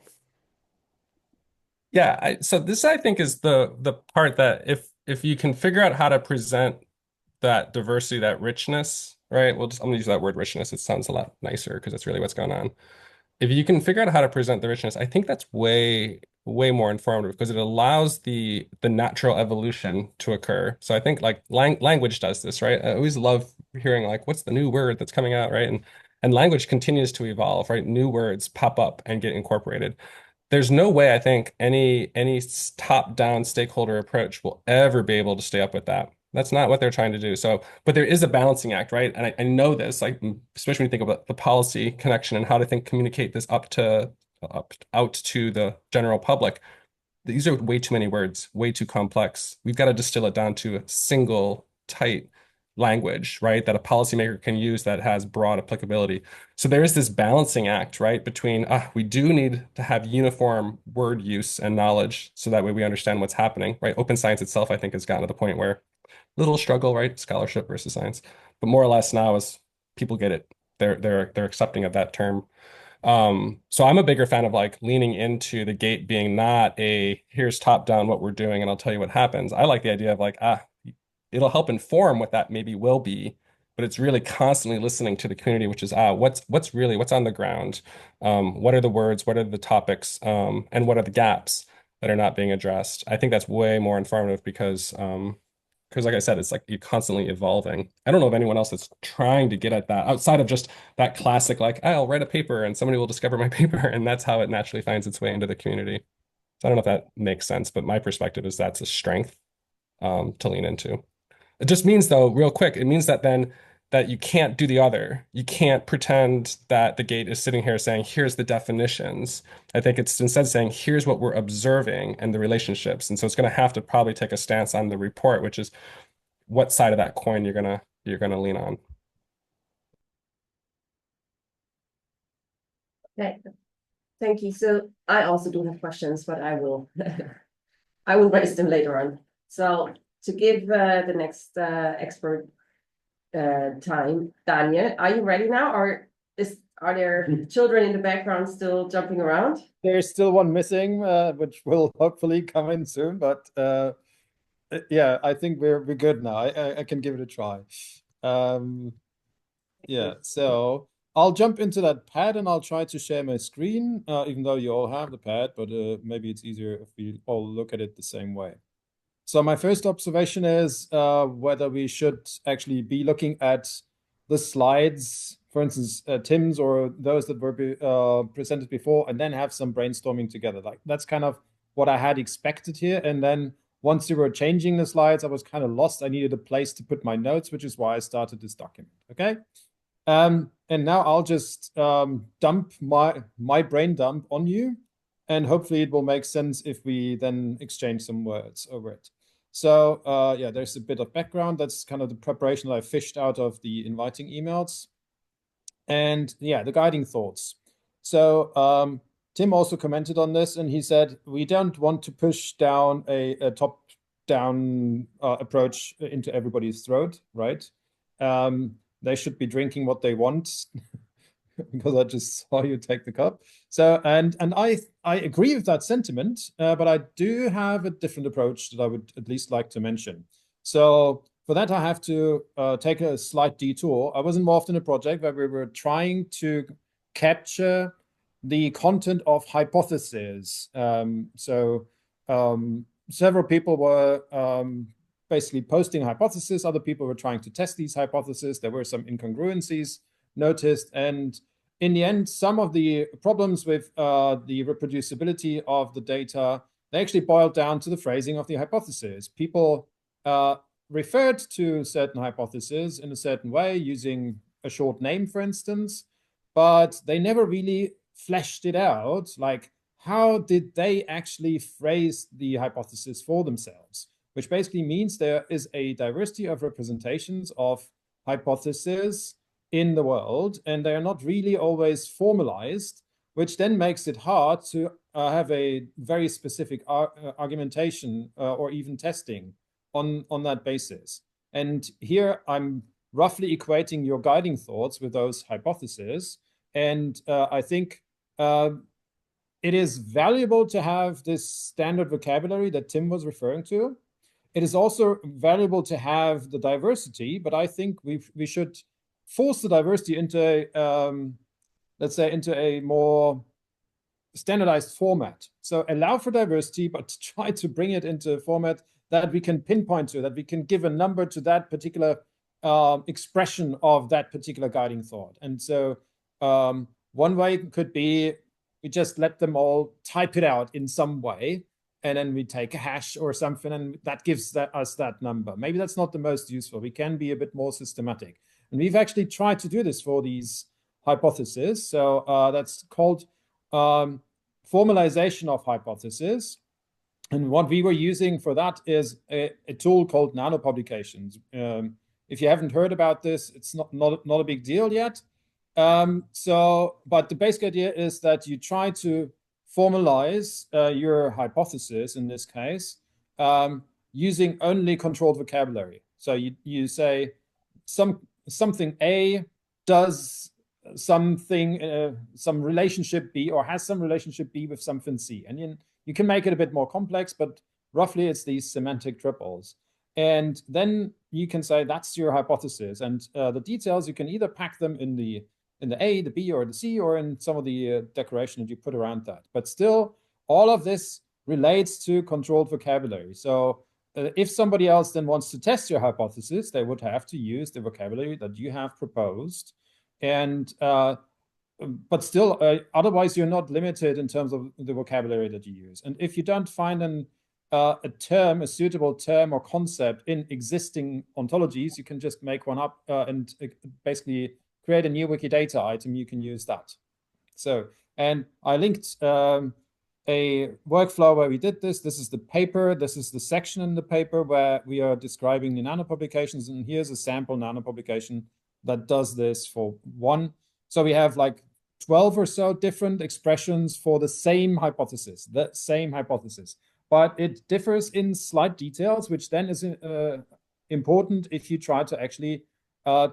Yeah, so this I think is the part that if you can figure out how to present that diversity, that richness, right? I'm gonna use that word richness. It sounds a lot nicer because that's really what's going on. If you can figure out how to present the richness, I think that's way more informative because it allows the natural evolution to occur. So I think like language does this, right? I always love hearing like what's the new word that's coming out, right? And language continues to evolve, right? New words pop up and get incorporated. There's no way I think any top-down stakeholder approach will ever be able to stay up with that, That's not what they're trying to do. So, but there is a balancing act, right? And I know this, like, especially when you think about the policy connection and how to communicate this out to the general public. These are way too many words, way too complex. We've got to distill it down to a single tight language, right? That a policymaker can use that has broad applicability. So there is this balancing act, right? Between we do need to have uniform word use and knowledge so that way we understand what's happening, right? Open science itself, I think, has gotten to the point where little struggle, right? Scholarship versus science. But more or less now as people get it, they're accepting of that term. So I'm a bigger fan of like leaning into the gate being not a here's top down what we're doing and I'll tell you what happens. I like the idea of like, it'll help inform what that maybe will be, but it's really constantly listening to the community, which is what's really what's on the ground, what are the words, what are the topics, and what are the gaps that are not being addressed. I think that's way more informative because like I said, it's like you're constantly evolving. I don't know of anyone else that's trying to get at that outside of just that classic, like, I'll write a paper and somebody will discover my paper, and that's how it naturally finds its way into the community. So I don't know if that makes sense, but my perspective is that's a strength to lean into. It just means, though, real quick, it means that then that you can't do the other. You can't pretend that the gate is sitting here saying, here's the definitions. I think it's instead saying, here's what we're observing and the relationships. And so it's going to have to probably take a stance on the report, which is what side of that coin you're gonna lean on. Okay, thank you. So I also do have questions, but I will I will raise them later on. So to give the next expert time, Daniel, are you ready now, or are there children in the background still jumping around? There's still one missing, which will hopefully come in soon, but yeah, I think we're good now. I can give it a try. Yeah, so I'll jump into that pad and I'll try to share my screen, even though you all have the pad, but maybe it's easier if we all look at it the same way. So my first observation is whether we should actually be looking at the slides, for instance, Tim's or those that were presented before, and then have some brainstorming together. Like that's kind of what I had expected here. And then once you were changing the slides, I was kind of lost. I needed a place to put my notes, which is why I started this document. Okay. And now I'll just dump my brain dump on you, and hopefully it will make sense if we then exchange some words over it. So yeah, there's a bit of background. That's kind of the preparation that I fished out of the inviting emails. And yeah, the guiding thoughts. So Tim also commented on this, and he said, we don't want to push down a top-down approach into everybody's throat, right? They should be drinking what they want, because I just saw you take the cup. So, and I agree with that sentiment, but I do have a different approach that I would at least like to mention. So for that, I have to take a slight detour. I was involved in a project where we were trying to capture the content of hypotheses. Several people were basically posting hypotheses. Other people were trying to test these hypotheses. There were some incongruencies noticed. And in the end, some of the problems with the reproducibility of the data, they actually boiled down to the phrasing of the hypothesis. People referred to certain hypotheses in a certain way using a short name, for instance, but they never really fleshed it out. Like, how did they actually phrase the hypothesis for themselves? Which basically means there is a diversity of representations of hypotheses in the world, and they are not really always formalized, which then makes it hard to have a very specific argumentation or even testing on that basis. And here I'm roughly equating your guiding thoughts with those hypotheses. And I think it is valuable to have this standard vocabulary that Tim was referring to. It is also valuable to have the diversity, but I think we should force the diversity into let's say, into a more standardized format. So allow for diversity, but try to bring it into a format that we can pinpoint to, that we can give a number to that particular expression of that particular guiding thought. And so one way could be we just let them all type it out in some way, and then we take a hash or something, and that gives us that number. Maybe that's not the most useful. We can be a bit more systematic. And we've actually tried to do this for these hypotheses. So that's called formalization of hypotheses. And what we were using for that is a tool called nanopublications. If you haven't heard about this, it's not a big deal yet. But the basic idea is that you try to formalize your hypothesis, in this case, using only controlled vocabulary. So you say something A does something, some relationship B, or has some relationship B with something C. And you can make it a bit more complex, but roughly it's these semantic triples. And then you can say that's your hypothesis. And the details, you can either pack them in the A, the B, or the C, or in some of the decoration that you put around that. But still, all of this relates to controlled vocabulary. So if somebody else then wants to test your hypothesis, they would have to use the vocabulary that you have proposed. And but still, otherwise you're not limited in terms of the vocabulary that you use. And if you don't find a suitable term or concept in existing ontologies, you can just make one up and basically create a new Wikidata item. You can use that. So, and I linked a workflow where we did this. This is the paper. This is the section in the paper where we are describing the nanopublications. And here's a sample nanopublication that does this for one. So we have like 12 or so different expressions for the same hypothesis, but it differs in slight details, which then is important if you try to actually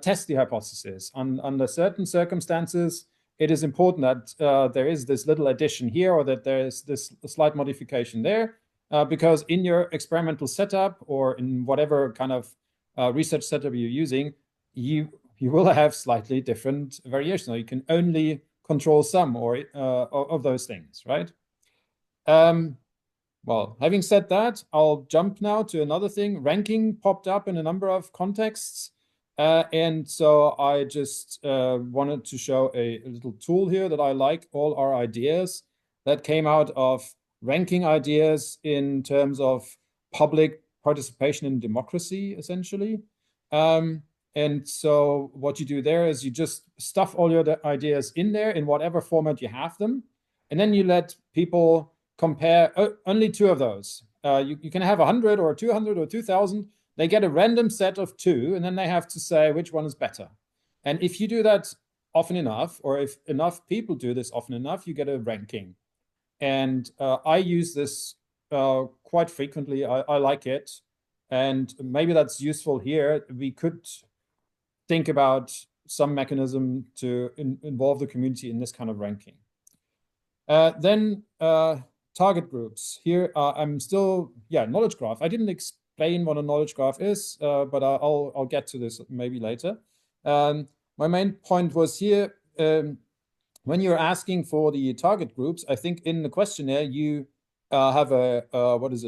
test the hypothesis. Under certain circumstances, it is important that there is this little addition here, or that there is this slight modification there, because in your experimental setup or in whatever kind of research setup you're using, you will have slightly different variations. So you can only control some of those things, right? Well, having said that, I'll jump now to another thing. Ranking popped up in a number of contexts. And so I just wanted to show a little tool here that I like. All our ideas that came out of ranking ideas in terms of public participation in democracy, essentially. And so what you do there is you just stuff all your ideas in there in whatever format you have them. And then you let people compare only two of those. You can have 100 or 200 or 2,000. They get a random set of two, and then they have to say which one is better. And if you do that often enough, or if enough people do this often enough, you get a ranking. And I use this quite frequently. I like it. And maybe that's useful here. We could think about some mechanism to involve the community in this kind of ranking. Then target groups. Here I'm still, knowledge graph. I didn't explain what a knowledge graph is, but I'll get to this maybe later. My main point was here, when you're asking for the target groups, I think in the questionnaire you have a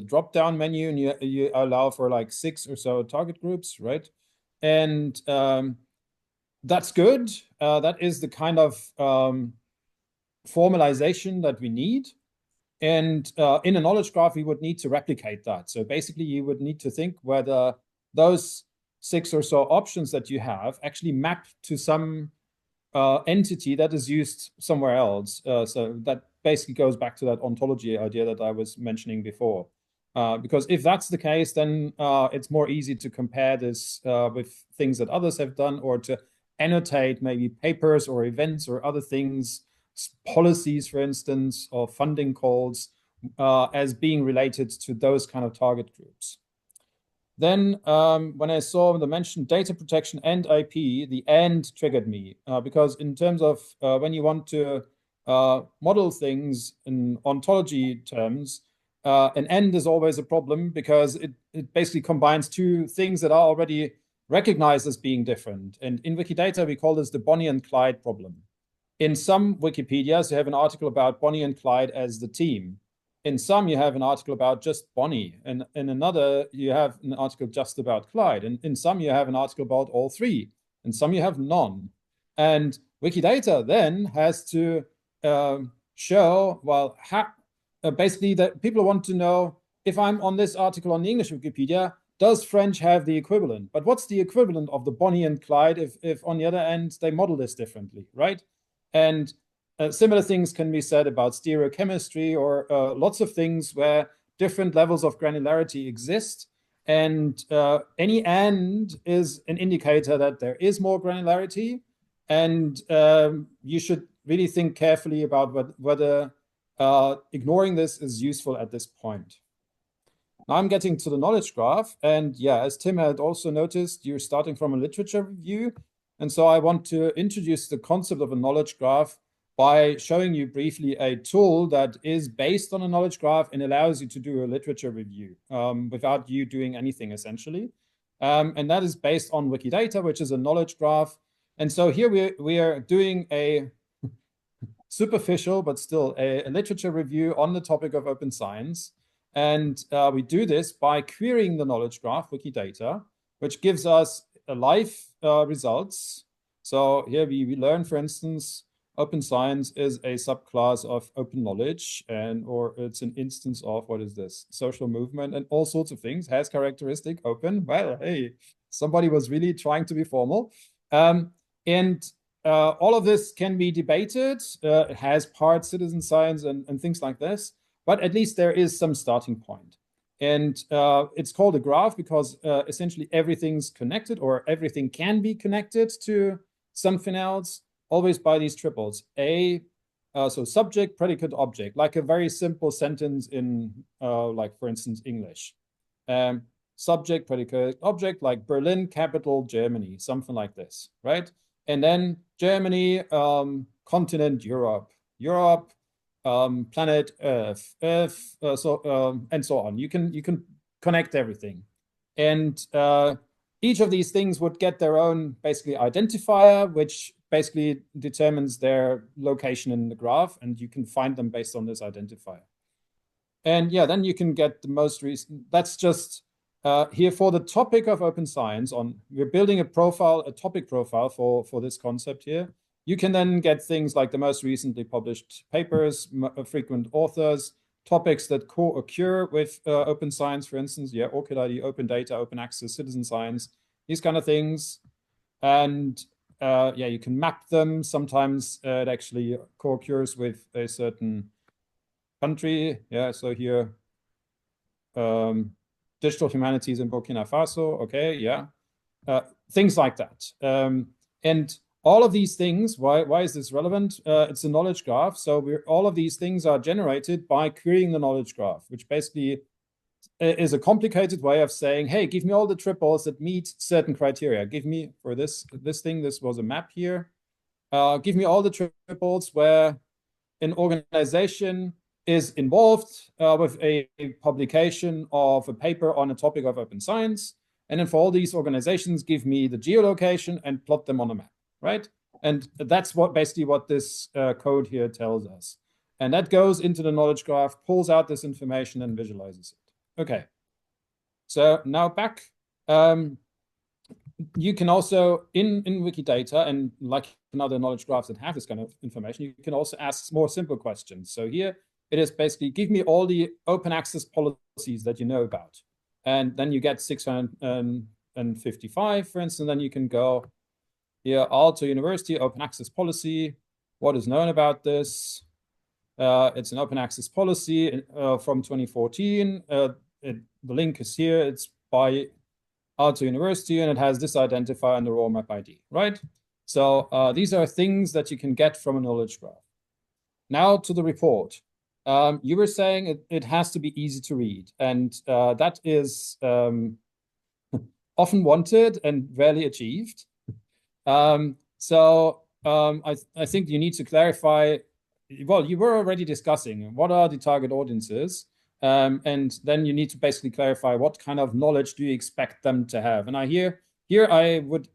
drop-down menu, and you allow for like 6 or so target groups, right? And that's good. That is the kind of formalization that we need. And in a knowledge graph, we would need to replicate that. So basically, you would need to think whether those 6 or so options that you have actually map to some entity that is used somewhere else. So that basically goes back to that ontology idea that I was mentioning before. Because if that's the case, then it's more easy to compare this with things that others have done, or to annotate maybe papers or events or other things, policies, for instance, or funding calls as being related to those kind of target groups. Then when I saw the mentioned data protection and IP, the and triggered me because in terms of when you want to model things in ontology terms, an and is always a problem because it basically combines two things that are already recognized as being different. And in Wikidata, we call this the Bonnie and Clyde problem. In some Wikipedias, you have an article about Bonnie and Clyde as the team. In some, you have an article about just Bonnie. And in another, you have an article just about Clyde. And in some, you have an article about all three. In some, you have none. And Wikidata then has to show, well, basically that people want to know, if I'm on this article on the English Wikipedia, does French have the equivalent? But what's the equivalent of the Bonnie and Clyde if on the other end they model this differently, right? And similar things can be said about stereochemistry or lots of things where different levels of granularity exist. And any and is an indicator that there is more granularity. And you should really think carefully about whether ignoring this is useful at this point. Now I'm getting to the knowledge graph. And yeah, as Tim had also noticed, you're starting from a literature review. And so I want to introduce the concept of a knowledge graph by showing you briefly a tool that is based on a knowledge graph and allows you to do a literature review without you doing anything, essentially. And that is based on Wikidata, which is a knowledge graph. And so here we are doing a superficial, but still a literature review on the topic of open science. And we do this by querying the knowledge graph, Wikidata, which gives us live results. So here we learn, for instance, open science is a subclass of open knowledge, or it's an instance of, what is this, social movement and all sorts of things, has characteristic open. Well, hey, somebody was really trying to be formal. And all of this can be debated. It has part citizen science and things like this, but at least there is some starting point. And it's called a graph because essentially everything's connected, or everything can be connected to something else, always by these triples. So subject, predicate, object, like a very simple sentence in, like, for instance, English. Subject, predicate, object, like Berlin, capital, Germany, something like this, right? And then Germany, continent, Europe, planet Earth, and so on. You can connect everything. And each of these things would get their own basically identifier, which basically determines their location in the graph, and you can find them based on this identifier. And yeah, then you can get the most recent. That's just here for the topic of open science. We're building a topic profile for this concept here. You can then get things like the most recently published papers, frequent authors, topics that co-occur with open science, for instance, yeah, ORCID, open data, open access, citizen science, these kind of things. And yeah, you can map them. Sometimes it actually co-occurs with a certain country. Yeah, so here, digital humanities in Burkina Faso. Okay, yeah, things like that. And all of these things, why is this relevant? It's a knowledge graph. So all of these things are generated by querying the knowledge graph, which basically is a complicated way of saying, hey, give me all the triples that meet certain criteria. Give me, for this thing, this was a map here. Give me all the triples where an organization is involved with a publication of a paper on a topic of open science. And then for all these organizations, give me the geolocation and plot them on a map. Right? And that's basically what this code here tells us. And that goes into the knowledge graph, pulls out this information and visualizes it. Okay. So now back, you can also, in Wikidata, and like in other knowledge graphs that have this kind of information, you can also ask more simple questions. So here it is basically, give me all the open access policies that you know about. And then you get 655, for instance, and then you can go, here, Aalto University open access policy. What is known about this? It's an open access policy from 2014. The link is here. It's by Aalto University, and it has this identifier and the raw map ID, right? So these are things that you can get from a knowledge graph. Now to the report. You were saying it has to be easy to read, and that is often wanted and rarely achieved. I think you need to clarify, well, you were already discussing what are the target audiences, and then you need to basically clarify what kind of knowledge do you expect them to have. And here I would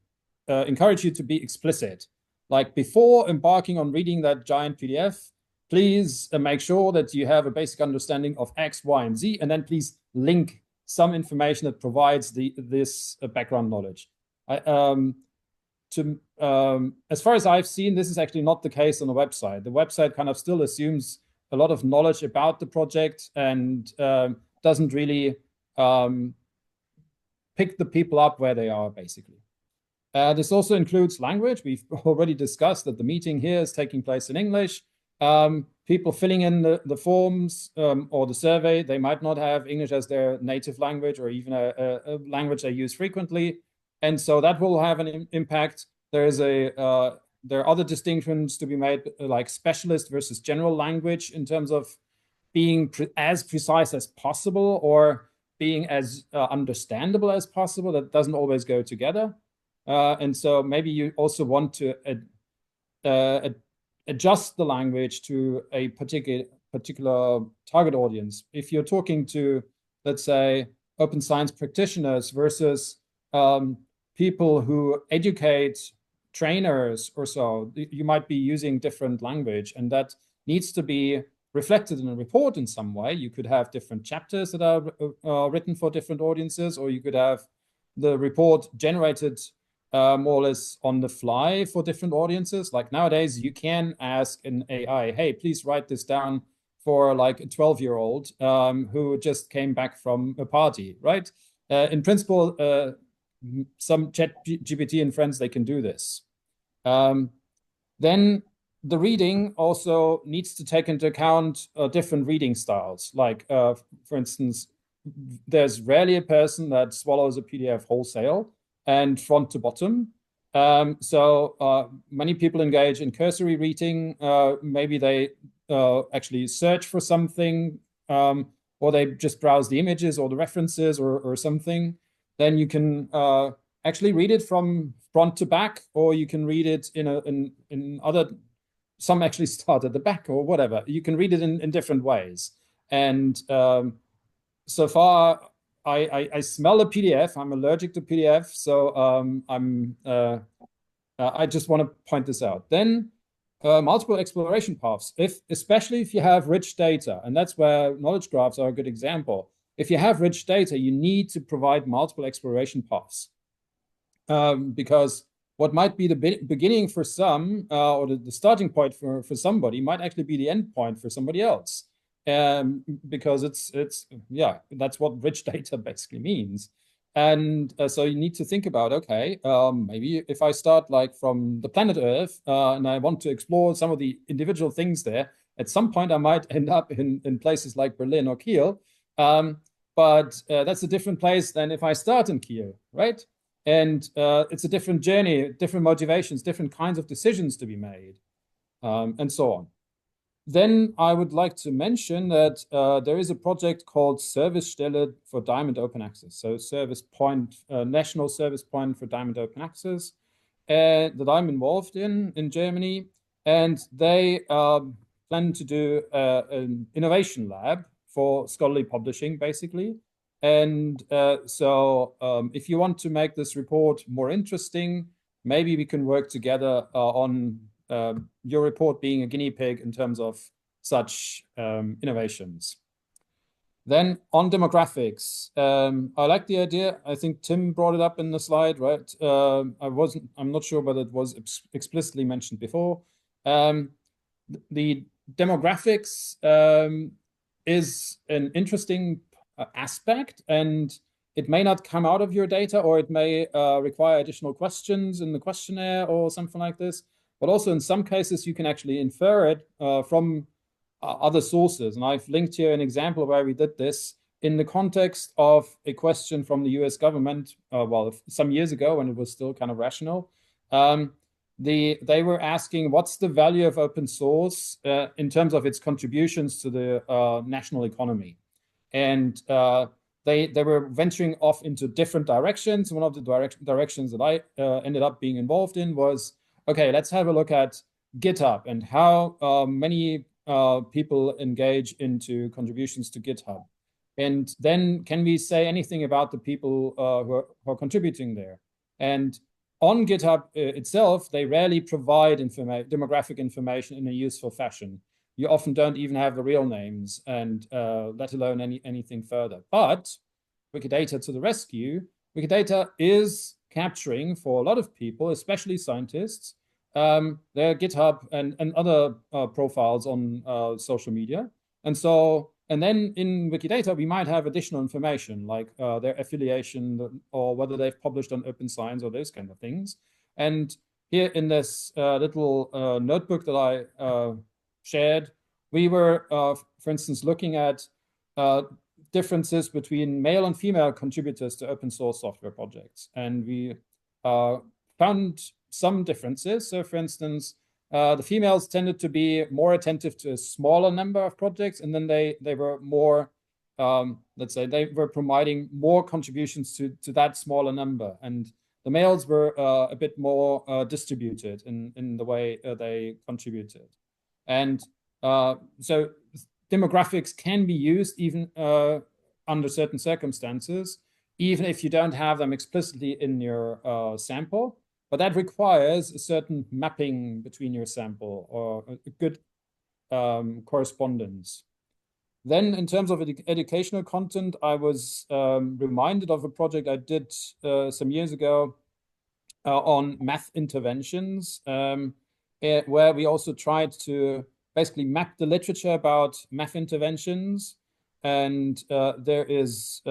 encourage you to be explicit. Like, before embarking on reading that giant PDF, please make sure that you have a basic understanding of X, Y, and Z, and then please link some information that provides this background knowledge. As far as I've seen, this is actually not the case on the website. The website kind of still assumes a lot of knowledge about the project and doesn't really pick the people up where they are, basically. This also includes language. We've already discussed that the meeting here is taking place in English. People filling in the forms or the survey, they might not have English as their native language or even a language they use frequently. And so that will have an impact. There are other distinctions to be made, like specialist versus general language, in terms of being as precise as possible or being as understandable as possible. That doesn't always go together. And so maybe you also want to adjust the language to a particular target audience. If you're talking to, let's say, open science practitioners versus people who educate trainers or so, you might be using different language, and that needs to be reflected in a report in some way. You could have different chapters that are written for different audiences, or you could have the report generated more or less on the fly for different audiences. Like nowadays, you can ask an AI, hey, please write this down for like a 12-year-old who just came back from a party, right? In principle, some ChatGPT and friends, they can do this. Then the reading also needs to take into account different reading styles. Like, for instance, there's rarely a person that swallows a PDF wholesale and front to bottom. So many people engage in cursory reading. Maybe they actually search for something, or they just browse the images or the references or something. Then you can actually read it from front to back, or you can read it in other. Some actually start at the back or whatever. You can read it in different ways. And so far, I smell a PDF. I'm allergic to PDF, so I just want to point this out. Then multiple exploration paths, especially if you have rich data, and that's where knowledge graphs are a good example. If you have rich data, you need to provide multiple exploration paths, because what might be the beginning for some, or the starting point for somebody, might actually be the end point for somebody else. Because yeah, that's what rich data basically means. And so you need to think about, okay, maybe if I start like from the planet Earth and I want to explore some of the individual things there, at some point I might end up in places like Berlin or Kiel. But that's a different place than if I start in Kiel, right? And it's a different journey, different motivations, different kinds of decisions to be made, and so on. Then I would like to mention that there is a project called Servicestelle for Diamond Open Access. So service point, national service point for Diamond Open Access, that I'm involved in Germany. And they plan to do an innovation lab for scholarly publishing, basically. And so if you want to make this report more interesting, maybe we can work together on your report being a guinea pig in terms of such innovations. Then on demographics, I like the idea. I think Tim brought it up in the slide, right? I'm not sure whether it was explicitly mentioned before. The demographics is an interesting aspect, and it may not come out of your data, or it may require additional questions in the questionnaire or something like this. But also in some cases, you can actually infer it from other sources. And I've linked here an example where we did this in the context of a question from the US government, well, some years ago when it was still kind of rational. They were asking, what's the value of open source in terms of its contributions to the national economy? And they were venturing off into different directions. One of the directions that I ended up being involved in was, okay, let's have a look at GitHub and how many people engage into contributions to GitHub. And then can we say anything about the people who are contributing there? And on GitHub itself, they rarely provide demographic information in a useful fashion. You often don't even have the real names, and let alone anything further. But Wikidata to the rescue. Wikidata is capturing for a lot of people, especially scientists, their GitHub and other profiles on social media. And then in Wikidata, we might have additional information like their affiliation or whether they've published on Open Science or those kind of things. And here in this little notebook that I shared, we were, for instance, looking at differences between male and female contributors to open source software projects. And we found some differences. So for instance, the females tended to be more attentive to a smaller number of projects, and then they were more, let's say, they were providing more contributions to that smaller number. And the males were a bit more distributed in the way they contributed. And so demographics can be used even under certain circumstances, even if you don't have them explicitly in your sample. But that requires a certain mapping between your sample or a good correspondence. Then in terms of educational content, I was reminded of a project I did some years ago on math interventions, where we also tried to basically map the literature about math interventions. And there is,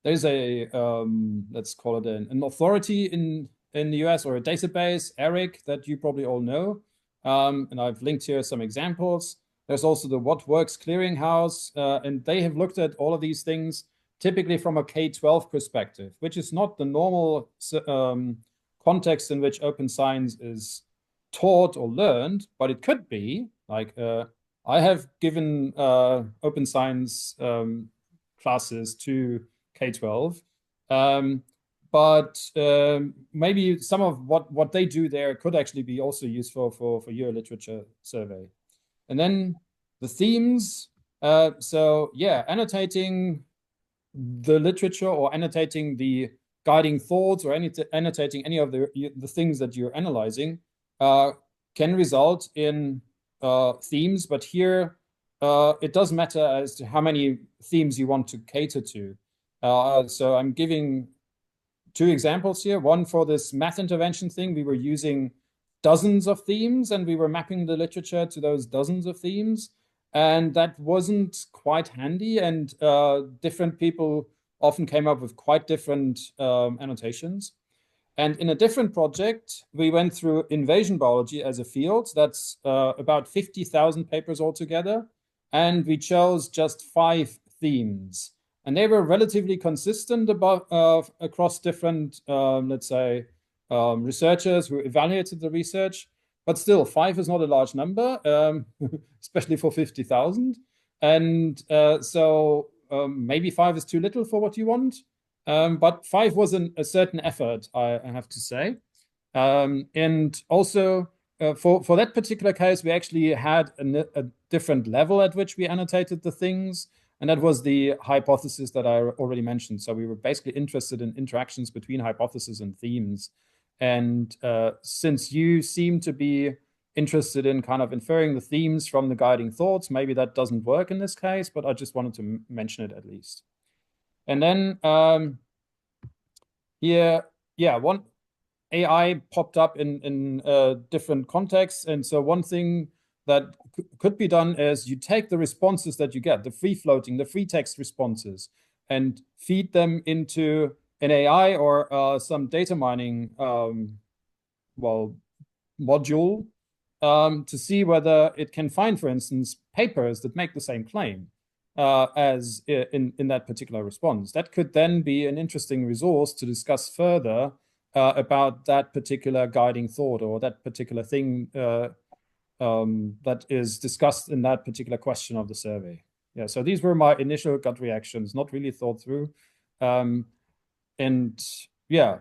there's a, let's call it an authority in the US, or a database, ERIC, that you probably all know. And I've linked here some examples. There's also the What Works Clearinghouse, and they have looked at all of these things typically from a K-12 perspective, which is not the normal context in which open science is taught or learned, but it could be. Like I have given open science classes to K-12, but maybe some of what they do there could actually be also useful for your literature survey. And then the themes. So yeah, annotating the literature or annotating the guiding thoughts or annotating any of the things that you're analyzing can result in themes, but here it does matter as to how many themes you want to cater to. So I'm giving two examples here. One for this math intervention thing, we were using dozens of themes and we were mapping the literature to those dozens of themes. And that wasn't quite handy, and different people often came up with quite different annotations. And in a different project, we went through invasion biology as a field. That's about 50,000 papers altogether. And we chose just 5 themes. And they were relatively consistent across different, let's say, researchers who evaluated the research. But still, 5 is not a large number, especially for 50,000. And so maybe 5 is too little for what you want. But 5 was a certain effort, I have to say. And also, for that particular case, we actually had a different level at which we annotated the things. And that was the hypothesis that I already mentioned. So we were basically interested in interactions between hypotheses and themes. And since you seem to be interested in kind of inferring the themes from the guiding thoughts, maybe that doesn't work in this case, but I just wanted to mention it at least. And then here, yeah, one AI popped up in different contexts. And so one thing that could be done is you take the responses that you get, the free floating, the free text responses, and feed them into an AI or some data mining module to see whether it can find, for instance, papers that make the same claim as in that particular response. That could then be an interesting resource to discuss further about that particular guiding thought or that particular thing that is discussed in that particular question of the survey. Yeah, so these were my initial gut reactions, not really thought through. And yeah,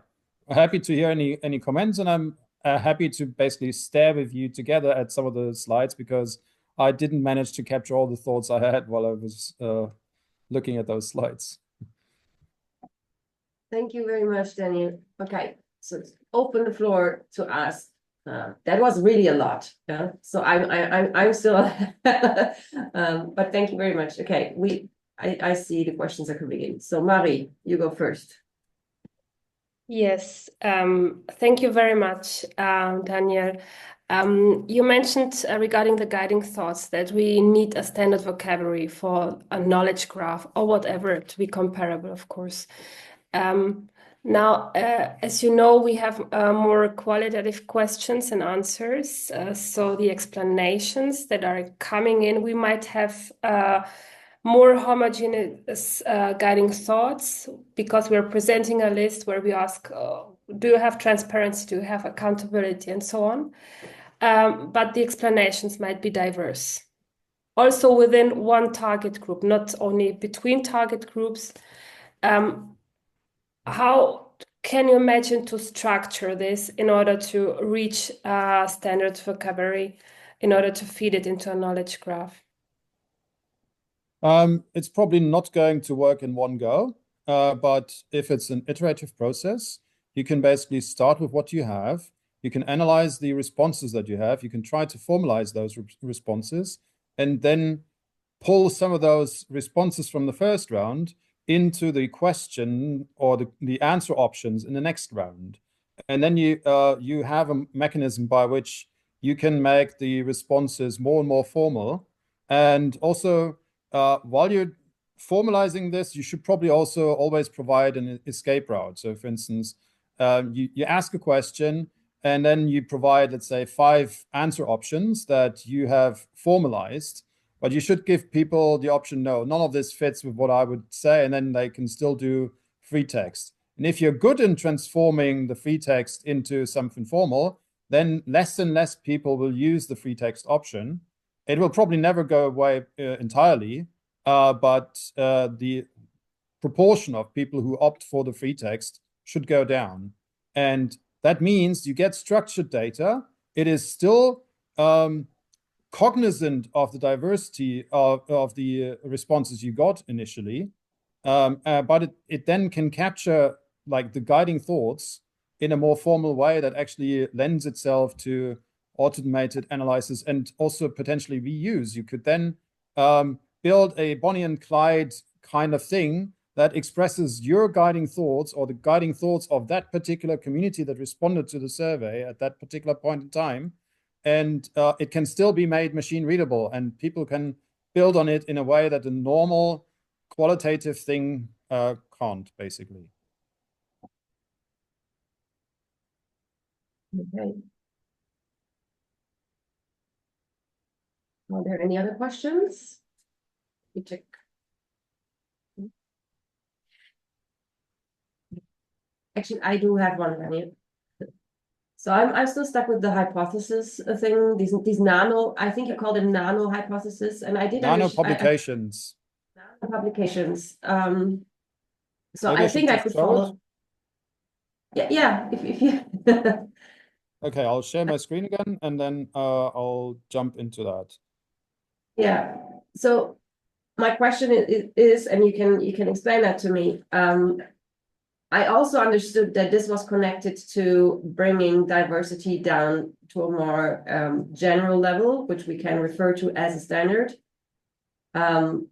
happy to hear any comments, and I'm happy to basically stare with you together at some of the slides, because I didn't manage to capture all the thoughts I had while I was looking at those slides. Thank you very much, Daniel. Okay, so open the floor to ask. That was really a lot. Yeah, so I'm still, but thank you very much. Okay, I see the questions are coming in. So Marie, you go first. Yes, thank you very much, Daniel. You mentioned regarding the guiding thoughts that we need a standard vocabulary for a knowledge graph or whatever to be comparable, of course. Now, as you know, we have more qualitative questions and answers. So the explanations that are coming in, we might have more homogeneous guiding thoughts because we're presenting a list where we ask, do you have transparency, do you have accountability, and so on. But the explanations might be diverse. Also within one target group, not only between target groups. How can you imagine to structure this in order to reach a standard vocabulary, in order to feed it into a knowledge graph? It's probably not going to work in one go, but if it's an iterative process, you can basically start with what you have. You can analyze the responses that you have. You can try to formalize those responses and then pull some of those responses from the first round into the question or the answer options in the next round. And then you have a mechanism by which you can make the responses more and more formal. And also, while you're formalizing this, you should probably also always provide an escape route. So for instance, you ask a question and then you provide, let's say, 5 answer options that you have formalized. But you should give people the option, no, none of this fits with what I would say, and then they can still do free text. And if you're good in transforming the free text into something formal, then less and less people will use the free text option. It will probably never go away entirely, but the proportion of people who opt for the free text should go down. And that means you get structured data. It is still cognizant of the diversity of the responses you got initially, but it then can capture like the guiding thoughts in a more formal way that actually lends itself to automated analysis and also potentially reuse. You could then build a Bonnie and Clyde kind of thing that expresses your guiding thoughts or the guiding thoughts of that particular community that responded to the survey at that particular point in time. And it can still be made machine readable, and people can build on it in a way that a normal qualitative thing can't, basically. Okay. Are there any other questions? We check. Actually, I do have one, Daniel. So I'm still stuck with the hypothesis thing. These nano, I think you called it nano hypothesis, and I did Nano publications. Nano publications. So Maybe I think I just could show follow. Yeah. If you. Okay, I'll share my screen again, and then I'll jump into that. Yeah. So my question is, and you can explain that to me. I also understood that this was connected to bringing diversity down to a more general level, which we can refer to as a standard. And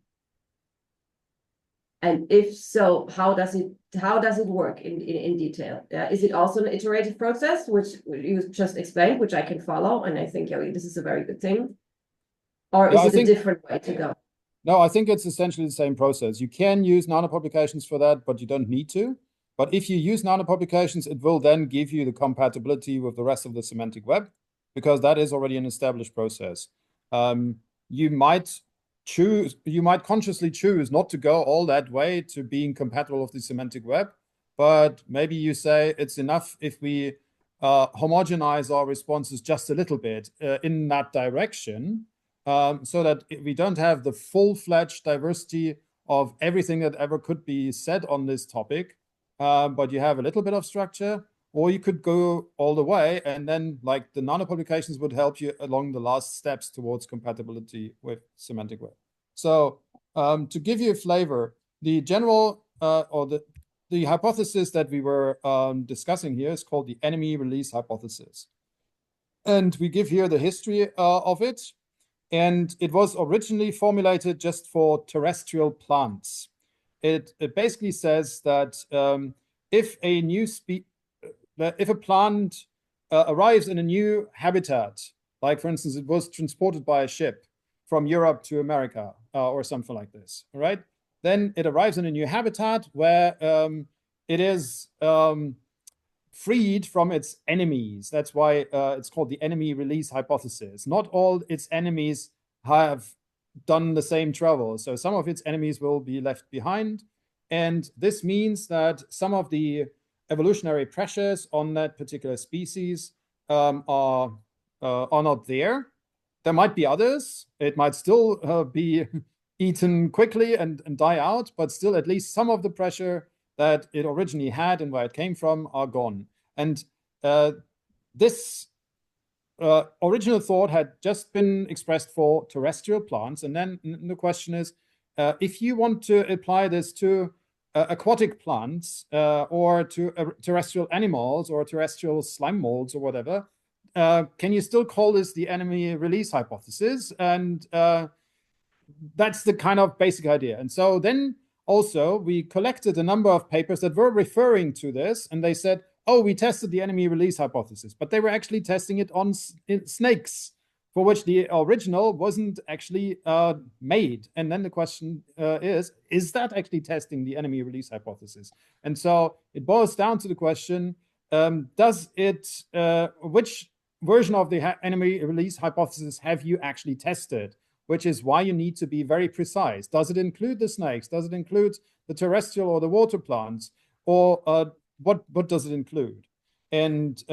if so, how does it work in detail? Is it also an iterative process, which you just explained, which I can follow, and I think this is a very good thing? Or is it a different way to go? No, I think it's essentially the same process. You can use nano publications for that, but you don't need to. But if you use nano publications, it will then give you the compatibility with the rest of the semantic web, because that is already an established process. You might consciously choose not to go all that way to being compatible with the semantic web, but maybe you say it's enough if we homogenize our responses just a little bit in that direction, so that we don't have the full-fledged diversity of everything that ever could be said on this topic. But you have a little bit of structure, or you could go all the way, and then like the nano publications would help you along the last steps towards compatibility with semantic web. So to give you a flavor, the general or the hypothesis that we were discussing here is called the enemy release hypothesis. And we give here the history of it. And it was originally formulated just for terrestrial plants. It basically says that if a new if a plant arrives in a new habitat, like for instance, it was transported by a ship from Europe to America or something like this, all right? Then it arrives in a new habitat where it is freed from its enemies. That's why it's called the enemy release hypothesis. Not all its enemies have done the same travel. So some of its enemies will be left behind. And this means that some of the evolutionary pressures on that particular species are not there. There might be others. It might still be eaten quickly and die out, but still at least some of the pressure that it originally had and where it came from are gone. And this original thought had just been expressed for terrestrial plants. And then the question is, if you want to apply this to aquatic plants or to terrestrial animals or terrestrial slime molds or whatever, can you still call this the enemy release hypothesis? And that's the kind of basic idea. And so then also we collected a number of papers that were referring to this, and they said, oh, we tested the enemy release hypothesis, but they were actually testing it on snakes, for which the original wasn't actually made. And then the question is that actually testing the enemy release hypothesis? And so it boils down to the question, which version of the enemy release hypothesis have you actually tested? Which is why you need to be very precise. Does it include the snakes? Does it include the terrestrial or the water plants? Or what does it include? And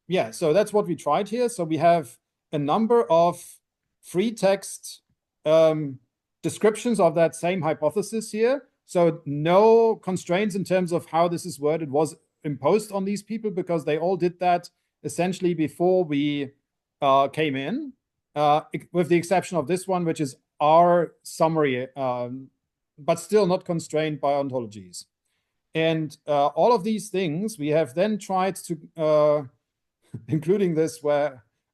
yeah, so that's what we tried here. So we have a number of free text descriptions of that same hypothesis here. So no constraints in terms of how this is worded was imposed on these people, because they all did that essentially before we came in. With the exception of this one, which is our summary, but still not constrained by ontologies. And all of these things we have then tried to, including this,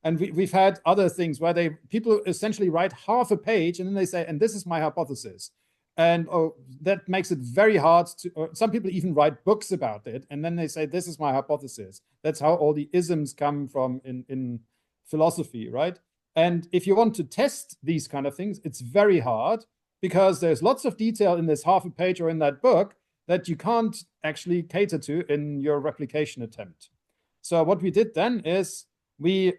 and we've had other things where people essentially write half a page and then they say, and this is my hypothesis. And that makes it very hard to, some people even write books about it, and then they say, this is my hypothesis. That's how all the isms come from in philosophy, right? And if you want to test these kind of things, it's very hard, because there's lots of detail in this half a page or in that book that you can't actually cater to in your replication attempt. So what we did then is we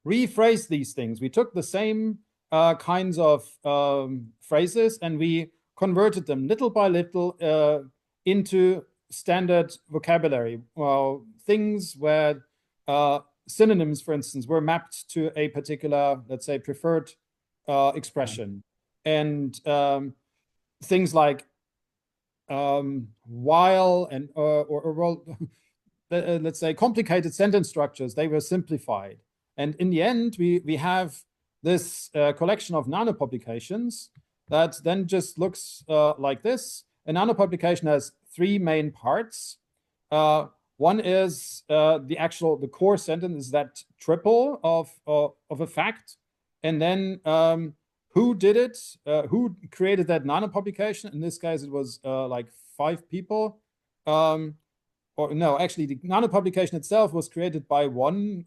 rephrased these things. We took the same kinds of phrases and we converted them little by little into standard vocabulary. Things where synonyms, for instance, were mapped to a particular, let's say, preferred expression. And things like while and or let's say complicated sentence structures, they were simplified. And in the end, we have this collection of nanopublications that then just looks like this. A nanopublication has three main parts. One is the core sentence is that triple of a fact, and then who did it, who created that nanopublication. In this case, it was like 5 people. Or no, actually, the nanopublication itself was created by one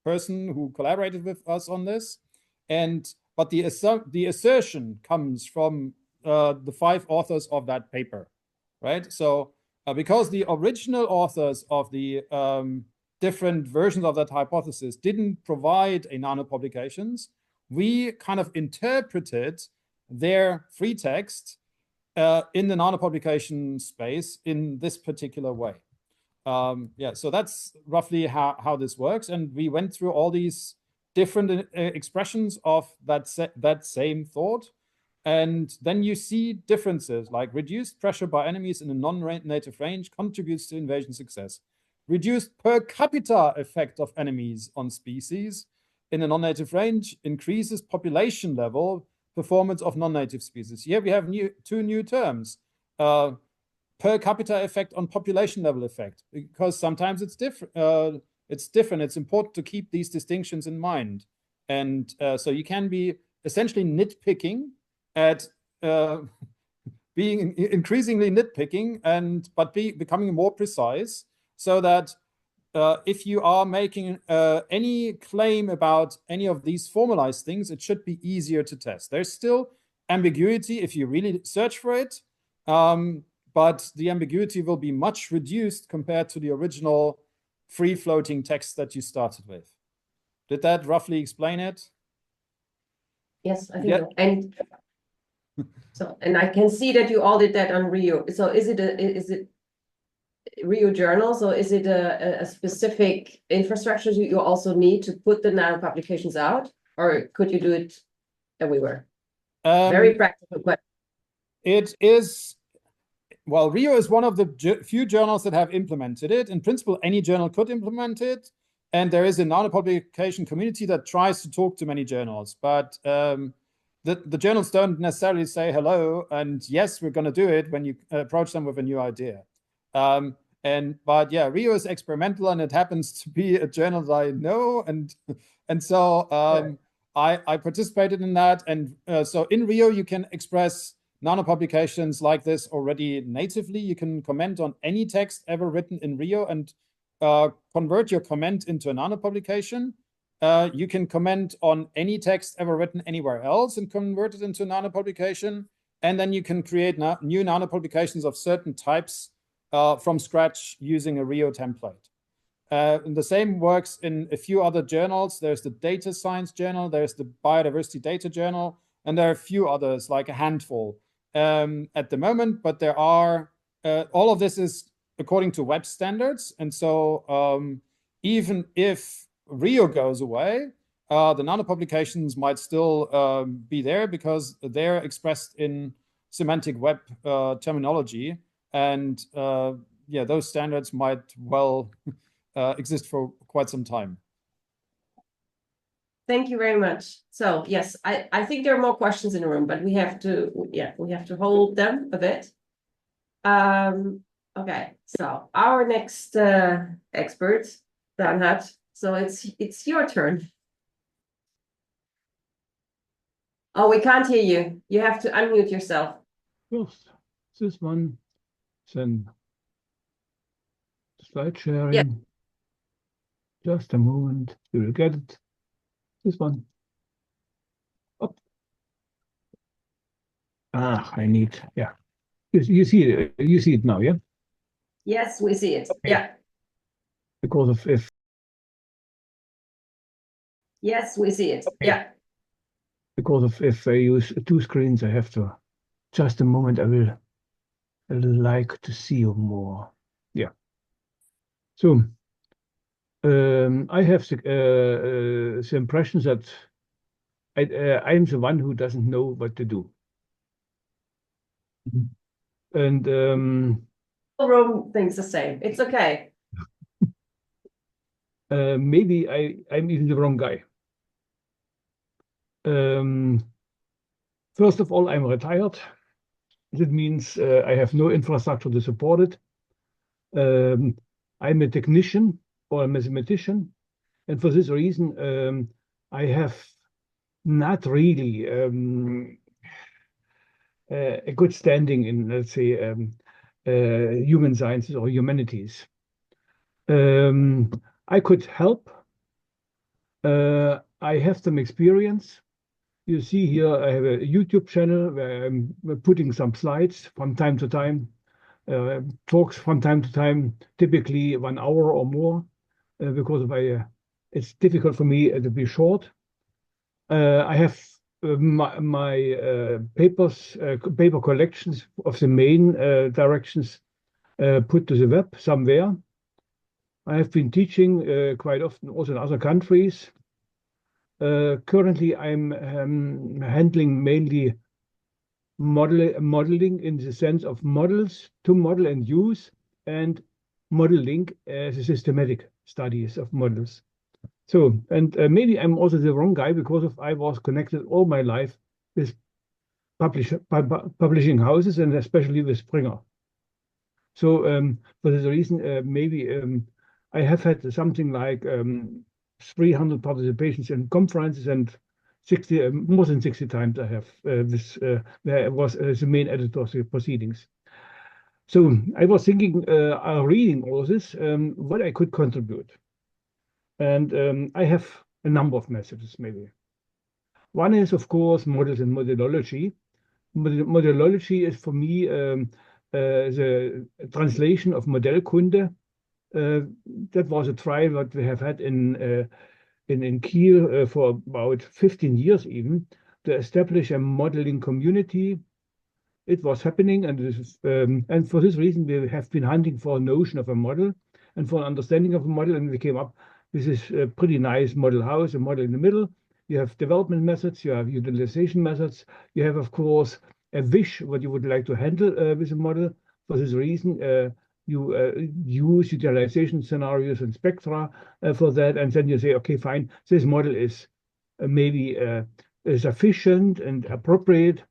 person who collaborated with us on this, but the assertion comes from the 5 authors of that paper, right? So because the original authors of the different versions of that hypothesis didn't provide a nanopublications, we kind of interpreted their free text in the nanopublication space in this particular way. Yeah, so that's roughly how this works. And we went through all these different expressions of that same thought. And then you see differences like reduced pressure by enemies in a non-native range contributes to invasion success. Reduced per capita effect of enemies on species in a non-native range increases population level performance of non-native species. Here we have two new terms, per capita effect on population level effect, because sometimes it's different. It's important to keep these distinctions in mind. And so you can be essentially nitpicking at being increasingly nitpicking, but becoming more precise so that if you are making any claim about any of these formalized things, it should be easier to test. There's still ambiguity if you really search for it, but the ambiguity will be much reduced compared to the original free-floating text that you started with. Did that roughly explain it? Yes, I think Yeah. so. And I can see that you all did that on Rio. So is it Rio Journal? So is it a specific infrastructure you also need to put the nano publications out, or could you do it everywhere? Very practical question. It is, well, Rio is one of the few journals that have implemented it. In principle, any journal could implement it. And there is a nano publication community that tries to talk to many journals, but the journals don't necessarily say hello and yes, we're going to do it when you approach them with a new idea. But yeah, Rio is experimental, and it happens to be a journal that I know, and so I participated in that, and so in Rio you can express nano publications like this already natively. You can comment on any text ever written in Rio and convert your comment into a nano publication. You can comment on any text ever written anywhere else and convert it into a nano publication. And then you can create new nano publications of certain types from scratch using a Rio template. And the same works in a few other journals. There's the Data Science Journal, there's the Biodiversity Data Journal, and there are a few others, like a handful at the moment. But there are, all of this is according to web standards. And so even if Rio goes away, the nano publications might still be there because they're expressed in semantic web terminology. And yeah, those standards might well exist for quite some time. Thank you very much. So yes, I think there are more questions in the room, but we have to hold them a bit. Okay, so our next expert, Bernhard. So it's your turn. Oh, we can't hear you. You have to unmute yourself. First, this one, then slide sharing. Yeah. Just a moment, you will get it. This one. Up. I need, yeah. You see it now, yeah? Yes, we see it. Okay. Yeah. Because of if. Yes, we see it. Okay. Yeah. Because of if I use two screens, I have to. Just a moment, I will like to see you more. Yeah. So I have the impression that I'm the one who doesn't know what to do. And The room thinks the same. It's okay. maybe I'm even the wrong guy. First of all, I'm retired. That means I have no infrastructure to support it. I'm a technician or a mathematician, and for this reason, I have not really a good standing in, let's say, human sciences or humanities. I could help. I have some experience. You see here, I have a YouTube channel where I'm putting some slides from time to time, talks from time to time, typically 1 hour or more, because it's difficult for me to be short. I have my paper collections of the main directions put to the web somewhere. I have been teaching quite often also in other countries. Currently, I'm handling mainly modeling in the sense of models to model and use, and modeling as a systematic studies of models. So, and maybe I'm also the wrong guy because I was connected all my life with publishing houses and especially with Springer. So for this reason, maybe I have had something like 300 participations in conferences, and 60, more than 60 times I have this, where I was the main editor of the proceedings. So I was thinking, reading all this, what I could contribute. And I have a number of messages, maybe. One is, of course, models and modelology. Modelology is for me the translation of Modellkunde. That was a trial that we have had in Kiel for about 15 years even, to establish a modeling community. It was happening, and for this reason we have been hunting for a notion of a model and for an understanding of a model, and we came up with this pretty nice model house, a model in the middle. You have development methods, you have utilization methods, you have, of course, a wish what you would like to handle with a model. For this reason, you use utilization scenarios and spectra for that, and then you say, okay, fine, this model is maybe sufficient and appropriate.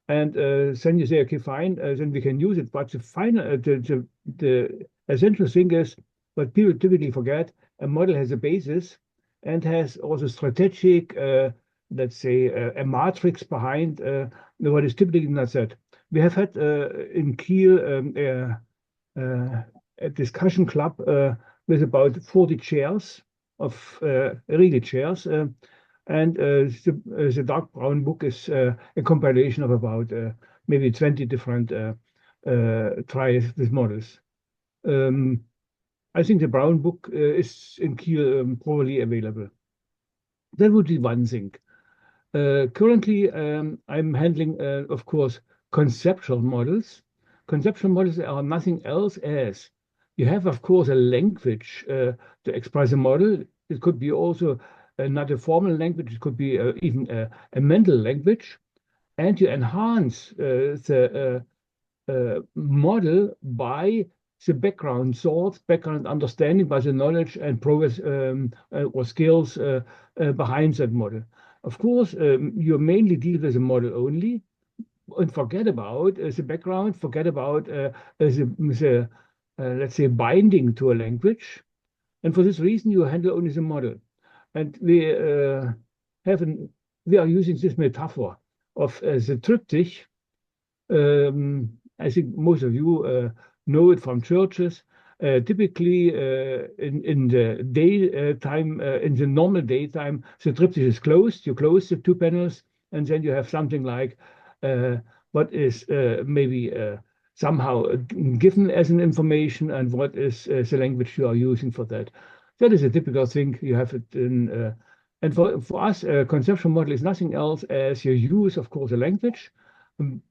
And then you say, okay, fine, then we can use it. But the final, the essential thing is, what people typically forget, a model has a basis and has also strategic, let's say, a matrix behind what is typically not said. We have had in Kiel a discussion club with about 40 chairs of really chairs. And the dark brown book is a compilation of about maybe 20 different tries with models. I think the brown book is in Kiel probably available. That would be one thing. Currently, I'm handling, of course, conceptual models. Conceptual models are nothing else as you have, of course, a language to express a model. It could be also not a formal language, it could be even a mental language, and you enhance the model by the background thoughts, background understanding, by the knowledge and progress or skills behind that model. Of course, you mainly deal with the model only, and forget about the background, forget about the let's say, binding to a language. And for this reason, you handle only the model. And we are using this metaphor of the triptych. I think most of you know it from churches. Typically, in the daytime, in the normal daytime, the triptych is closed. You close the two panels, and then you have something like what is maybe somehow given as an information, and what is the language you are using for that. That is a typical thing. You have it in, and for us, a conceptual model is nothing else as you use, of course, a language,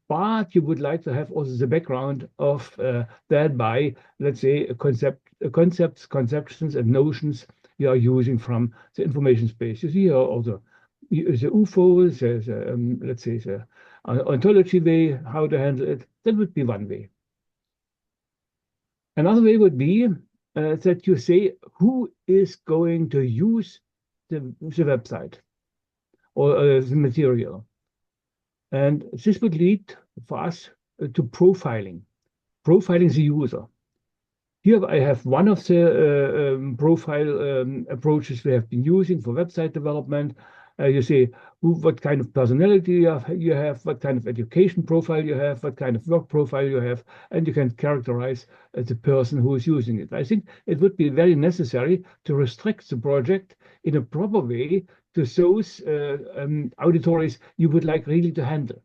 but you would like to have also the background of that by, let's say, concepts, conceptions, and notions you are using from the information space. You see here also the UFO, let's say, the ontology way, how to handle it. That would be one way. Another way would be that you say who is going to use the website or the material. And this would lead for us to profiling the user. Here I have one of the profile approaches we have been using for website development. You say what kind of personality you have, what kind of education profile you have, what kind of work profile you have, and you can characterize the person who is using it. I think it would be very necessary to restrict the project in a proper way to those auditories you would like really to handle.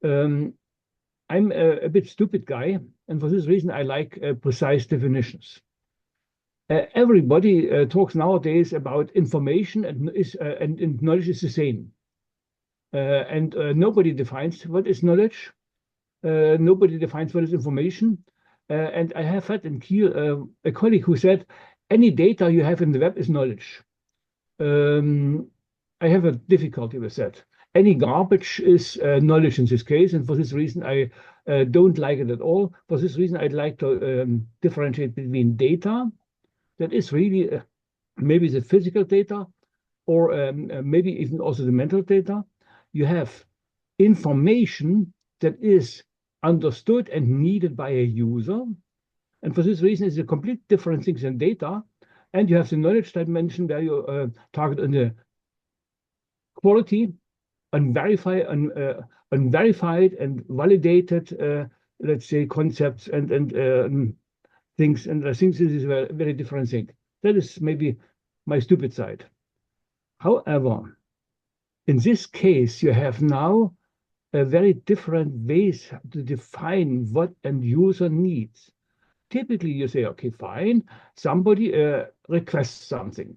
I'm a bit stupid guy, and for this reason I like precise definitions. Everybody talks nowadays about information, and knowledge is the same. And nobody defines what is knowledge. Nobody defines what is information. And I have had in Kiel a colleague who said, any data you have in the web is knowledge. I have a difficulty with that. Any garbage is knowledge in this case, and for this reason I don't like it at all. For this reason I'd like to differentiate between data, that is really maybe the physical data, or maybe even also the mental data. You have information that is understood and needed by a user. And for this reason, it's a complete different thing than data. And you have the knowledge dimension where you target on the quality, unverified and validated let's say, concepts and things. And I think this is a very different thing. That is maybe my stupid side. However, in this case, you have now a very different ways to define what an user needs. Typically, you say, okay, fine, somebody requests something,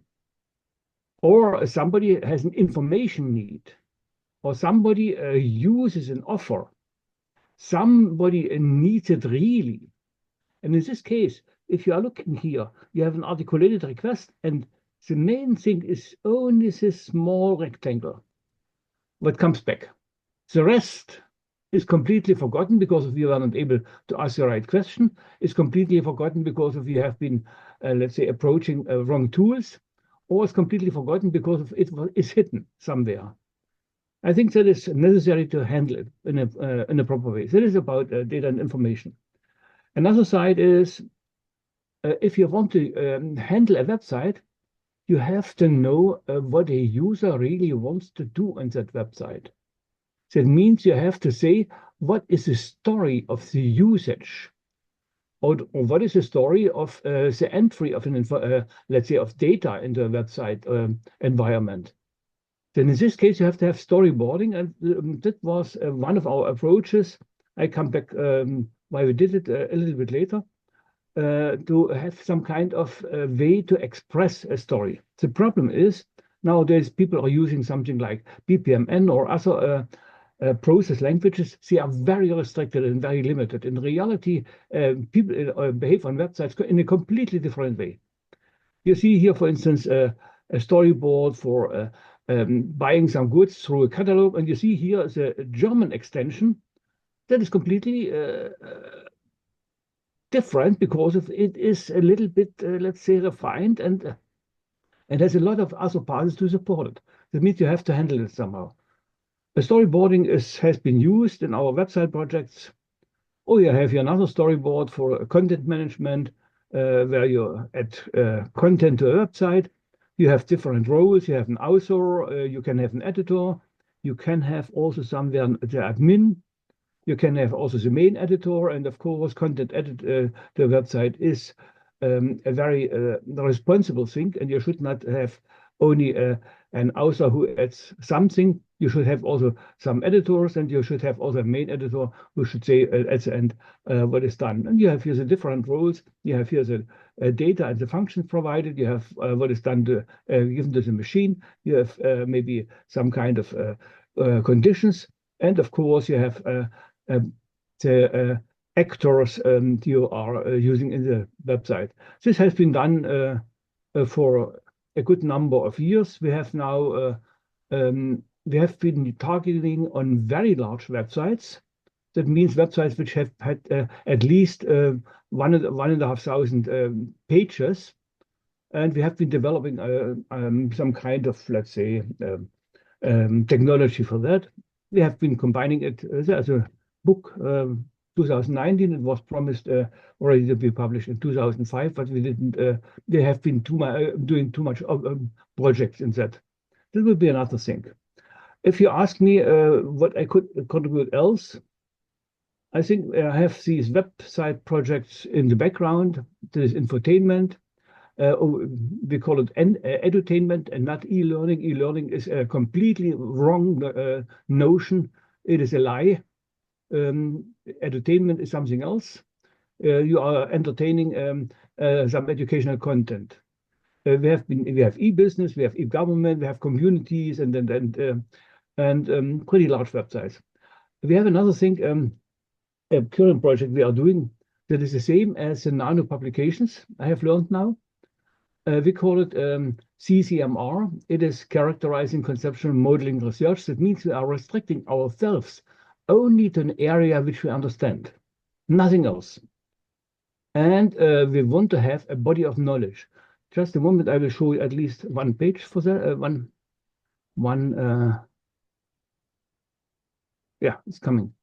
or somebody has an information need, or somebody uses an offer. Somebody needs it really. And in this case, if you are looking here, you have an articulated request, and the main thing is only this small rectangle. What comes back? The rest is completely forgotten because if you are not able to ask the right question. It's completely forgotten because if you have been, let's say, approaching wrong tools, or it's completely forgotten because of it is hidden somewhere. I think that is necessary to handle it in a proper way. That is about data and information. Another side is if you want to handle a website, you have to know what a user really wants to do on that website. That means you have to say, what is the story of the usage? Or what is the story of the entry of an let's say, of data into a website environment? Then in this case, you have to have storyboarding, and that was one of our approaches. I come back why we did it a little bit later, to have some kind of way to express a story. The problem is nowadays people are using something like BPMN or other process languages. They are very restricted and very limited. In reality, people behave on websites in a completely different way. You see here, for instance, a storyboard for buying some goods through a catalog, and you see here the German extension that is completely different because it is a little bit, let's say, refined and has a lot of other parts to support it. That means you have to handle it somehow. The storyboarding has been used in our website projects. Oh, you have here another storyboard for content management, where you add content to a website. You have different roles. You have an author, you can have an editor, you can have also somewhere the admin, you can have also the main editor, and of course, content edit the website is a very responsible thing, and you should not have only an author who adds something. You should have also some editors, and you should have also a main editor who should say at the end what is done. And you have here the different roles. You have here the data and the functions provided. You have what is done to given to the machine. You have maybe some kind of conditions, and of course you have the actors you are using in the website. This has been done for a good number of years. We have now we have been targeting on very large websites. That means websites which have had at least 1,500 pages, and we have been developing some kind of, let's say, technology for that. We have been combining it as a book. 2019, it was promised already to be published in 2005, but we didn't. They have been doing too much projects in that. This will be another thing. If you ask me what I could contribute else, I think I have these website projects in the background. There is infotainment. We call it edutainment and not e-learning. E-learning is a completely wrong notion. It is a lie. Edutainment is something else. You are entertaining some educational content. We have e-business, we have e-government, we have communities, and pretty large websites. We have another thing, a current project we are doing that is the same as the nano publications. I have learned now. We call it CCMR. It is characterizing conceptual modeling research. That means we are restricting ourselves only to an area which we understand, nothing else. And we want to have a body of knowledge. Just a moment, I will show you at least one page for that. Yeah, it's coming.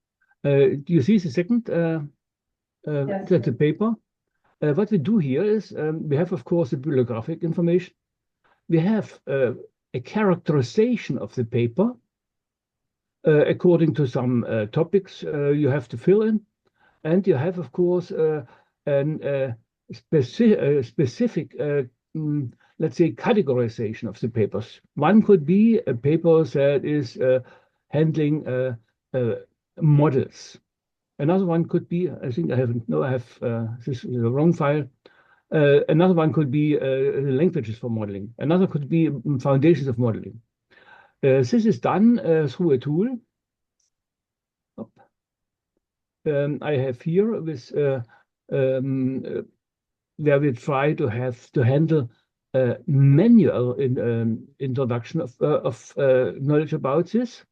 Do you see the second? Yes. The paper. What we do here is we have, of course, the bibliographic information. We have a characterization of the paper according to some topics you have to fill in. and you have, of course, an specific, let's say, categorization of the papers. One could be a paper that is handling models. Another one could be, I think I haven't, no, I have, this is the wrong file. Another one could be languages for modeling. Another could be foundations of modeling. This is done through a tool. I have here with where we try to handle manual introduction of knowledge about this,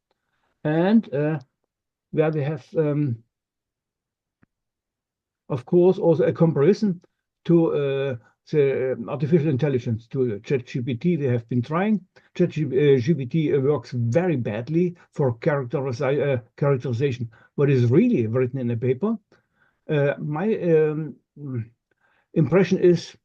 and where we have, of course, also a comparison to the artificial intelligence tool, ChatGPT. We have been trying. ChatGPT works very badly for characterization, what is really written in a paper. My impression is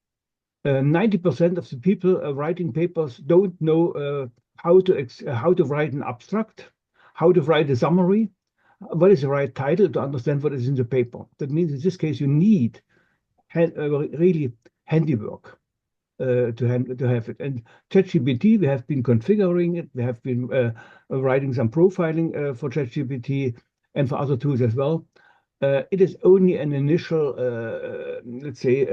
90% of the people writing papers don't know how to write an abstract, how to write a summary, what is the right title to understand what is in the paper. That means in this case you need really handiwork to have it. And ChatGPT, we have been configuring it. We have been writing some profiling for ChatGPT and for other tools as well. It is only an initial, let's say,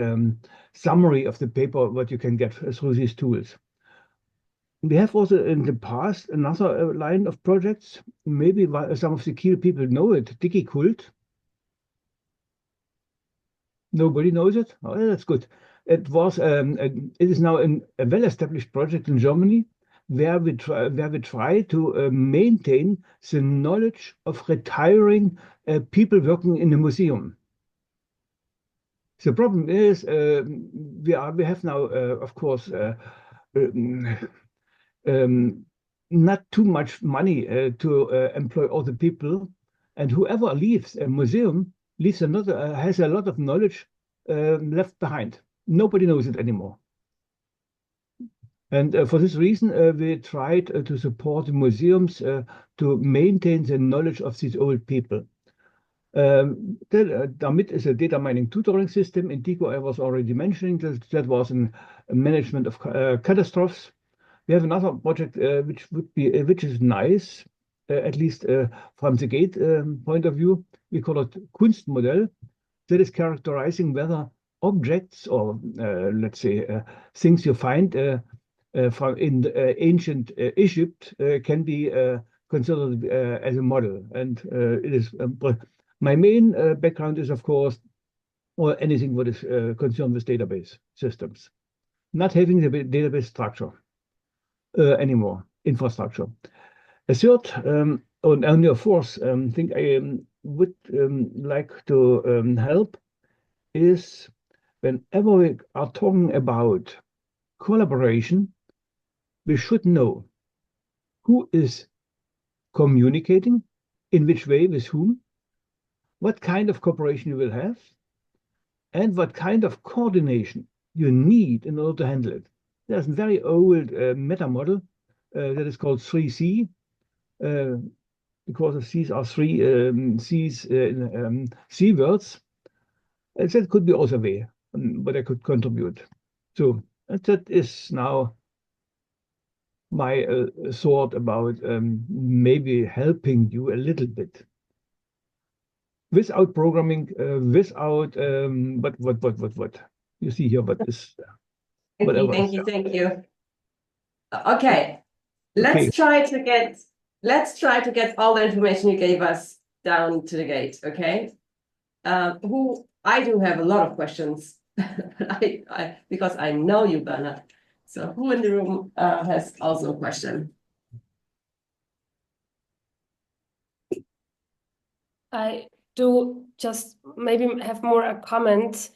summary of the paper, what you can get through these tools. We have also in the past another line of projects. Maybe some of the key people know it, DigiCult. Nobody knows it? Oh, that's good. It is now a well-established project in Germany where we try to maintain the knowledge of retiring people working in a museum. The problem is we have now, of course, not too much money to employ all the people, and whoever leaves a museum has a lot of knowledge left behind. Nobody knows it anymore. And for this reason, we tried to support the museums to maintain the knowledge of these old people. Damit is a data mining tutoring system. Indigo, I was already mentioning that was a management of catastrophes. We have another project which is nice, at least from the GATE point of view. We call it Kunstmodell. That is characterizing whether objects or let's say things you find from in ancient Egypt can be considered as a model. And it is my main background is, of course, or anything what is concerned with database systems, not having the database structure anymore, infrastructure. A third and only a fourth thing I would like to help is whenever we are talking about collaboration, we should know who is communicating, in which way, with whom, what kind of cooperation you will have, and what kind of coordination you need in order to handle it. There's a very old meta model that is called 3C, because the C's are three C's in C words. And that could be also a way, but I could contribute. So that is now my thought about maybe helping you a little bit. Without programming, without what you see here, what is Thank you. Okay, let's try to get all the information you gave us down to the gate. Okay, I do have a lot of questions, because I know you, Bernhard. So who in the room has also a question? I do just maybe have more a comment.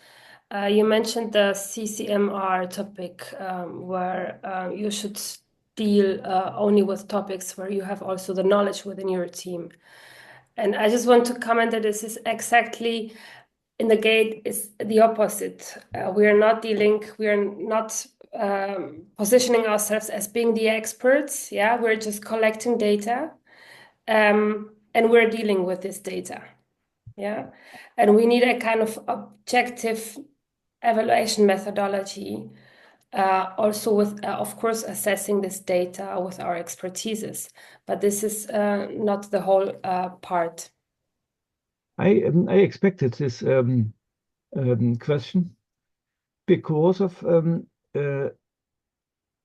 You mentioned the CCMR topic, where you should deal only with topics where you have also the knowledge within your team. And I just want to comment that this is exactly in the GATE is the opposite. We are not positioning ourselves as being the experts. Yeah, we're just collecting data, and we're dealing with this data. Yeah, and we need a kind of objective evaluation methodology, also with, of course, assessing this data with our expertises. But this is not the whole part. I expected this question because of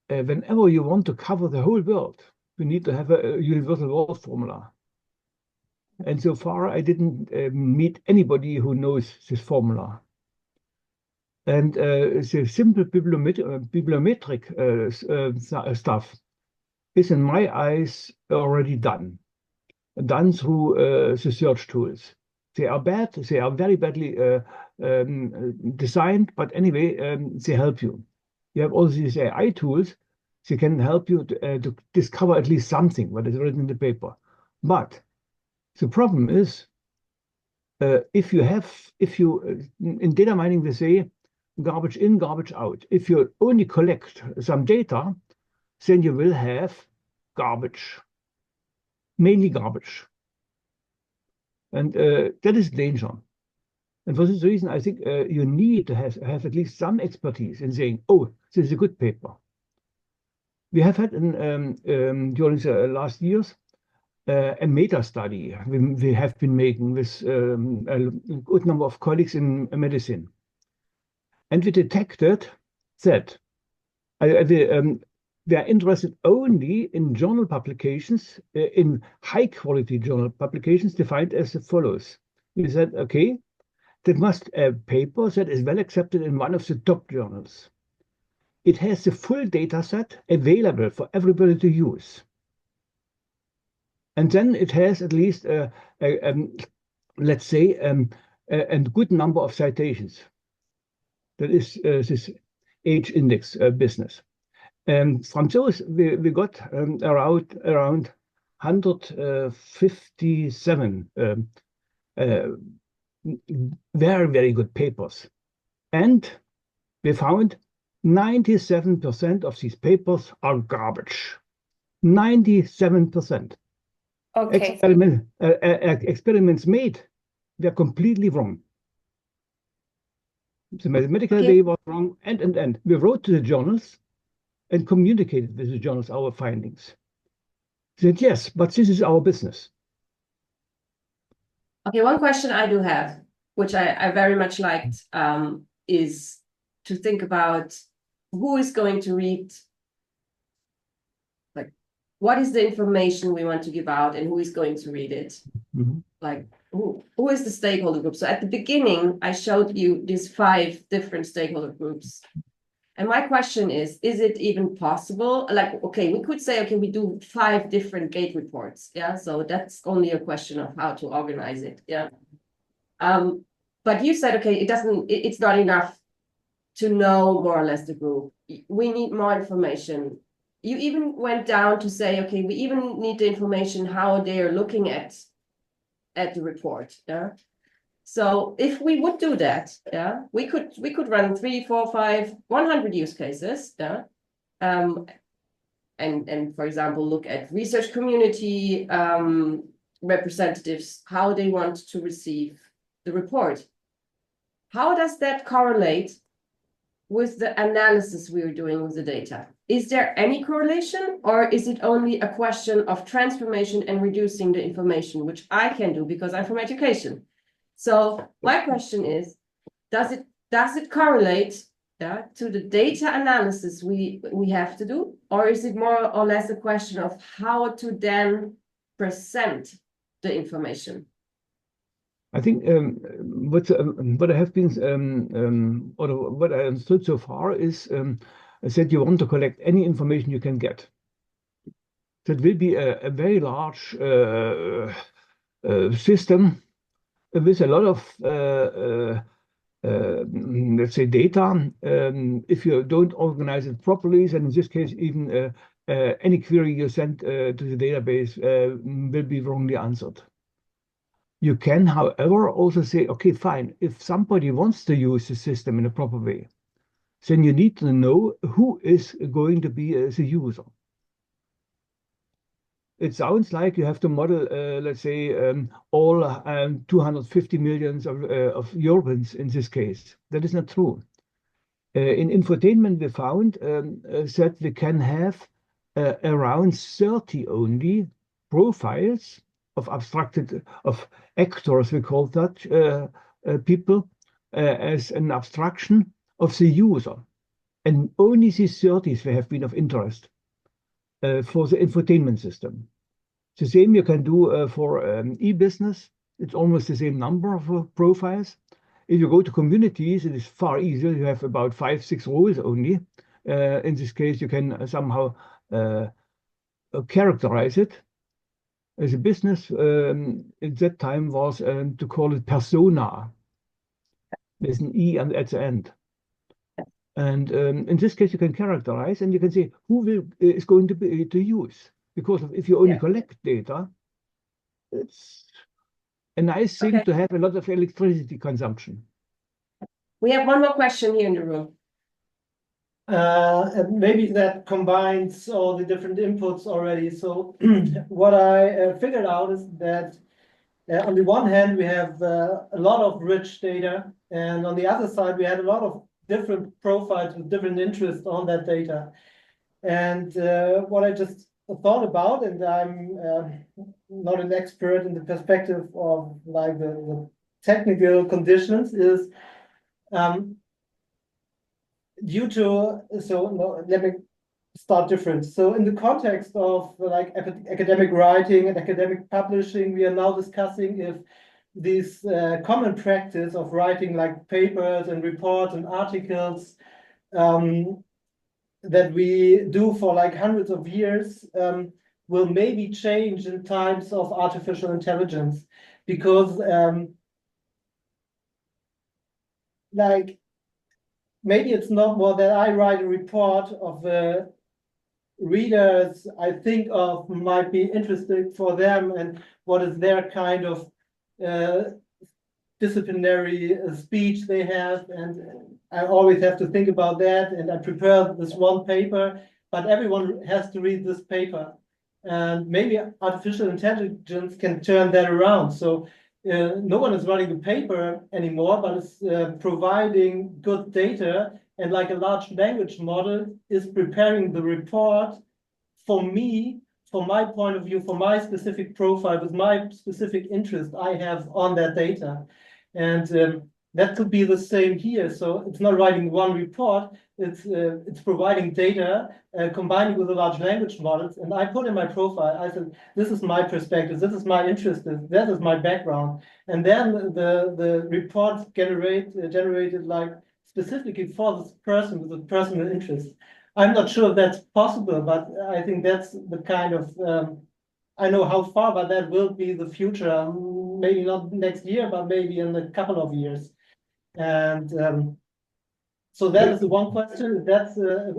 whenever you want to cover the whole world, you need to have a universal world formula. And so far, I didn't meet anybody who knows this formula. And the simple bibliometric stuff is, in my eyes, already done through the search tools. They are bad. They are very badly designed, but anyway, they help you. You have all these AI tools. They can help you to discover at least something what is written in the paper. But the problem is, if you in data mining, they say garbage in, garbage out. If you only collect some data, then you will have garbage, mainly garbage. And that is danger. And for this reason, I think you need to have at least some expertise in saying, oh, this is a good paper. We have had during the last years a meta study we have been making with a good number of colleagues in medicine. And we detected that we are interested only in journal publications, in high quality journal publications defined as follows. We said, okay, that must a paper that is well accepted in one of the top journals. It has the full data set available for everybody to use. And then it has at least, let's say, a good number of citations. That is this age index business. And from those, we got around 157 very, very good papers. And we found 97% of these papers are garbage. 97%. Okay. Experiments made, they're completely wrong. The mathematical data was wrong, and we wrote to the journals and communicated with the journals our findings. Said yes, but this is our business. Okay, one question I do have, which I very much liked, is to think about who is going to read, like, what is the information we want to give out and who is going to read it? Mm-hmm. Like, who is the stakeholder group? So at the beginning, I showed you these 5 different stakeholder groups. And my question is it even possible? Like, okay, we could say, okay, we do 5 different gate reports. Yeah, so that's only a question of how to organize it. Yeah. But you said, okay, it's not enough to know more or less the group. We need more information. You even went down to say, okay, we even need the information how they are looking at the report. Yeah. So if we would do that, yeah, we could run 3, 4, 5, 100 use cases, yeah, and for example, look at research community representatives, how they want to receive the report. How does that correlate with the analysis we are doing with the data? Is there any correlation, or is it only a question of transformation and reducing the information, which I can do because I'm from education? So my question is, does it correlate, yeah, to the data analysis we have to do, or is it more or less a question of how to then present the information? I think what I have been or what I understood so far is that you want to collect any information you can get. That will be a very large system with a lot of let's say data. If you don't organize it properly, then in this case, even any query you send to the database will be wrongly answered. You can, however, also say, okay, fine, if somebody wants to use the system in a proper way, then you need to know who is going to be the user. it sounds like you have to model, let's say, all 250 millions of Europeans in this case. That is not true. In infotainment, we found that we can have around 30 only profiles of of actors, we call that, people, as an abstraction of the user. And only these 30s we have been of interest for the infotainment system. The same you can do for e-business. It's almost the same number of profiles. If you go to communities, it is far easier. You have about 5, 6 rows only. In this case, you can somehow characterize it. As a business, at that time was to call it persona. There's an E at the end. And in this case, you can characterize and you can say who is going to use. Because if you only collect data, it's a nice thing to have a lot of electricity consumption. We have one more question here in the room. And maybe that combines all the different inputs already. So what I figured out is that on the one hand, we have a lot of rich data, and on the other side, we had a lot of different profiles with different interests on that data. And what I just thought about, and I'm not an expert in the perspective of like the technical conditions, is let me start different. So in the context of like academic writing and academic publishing, we are now discussing if this common practice of writing like papers and reports and articles that we do for like hundreds of years will maybe change in times of artificial intelligence, because like maybe it's not more that I write a report of the readers I think of might be interesting for them and what is their kind of disciplinary speech they have, and I always have to think about that, and I prepare this one paper, but everyone has to read this paper, and maybe artificial intelligence can turn that around. So no one is running the paper anymore, but it's providing good data, and like a large language model is preparing the report for me, from my point of view, for my specific profile, with my specific interest I have on that data. And that could be the same here. So it's not writing one report, it's providing data, combining with the large language models. And I put in my profile, I said, this is my perspective, this is my interest, that is my background. And then the report generated like specifically for this person with a personal interest. I'm not sure if that's possible, but I think that's the kind of, I know how far, but that will be the future. Maybe not next year, but maybe in a couple of years. And so that is the one question. That's a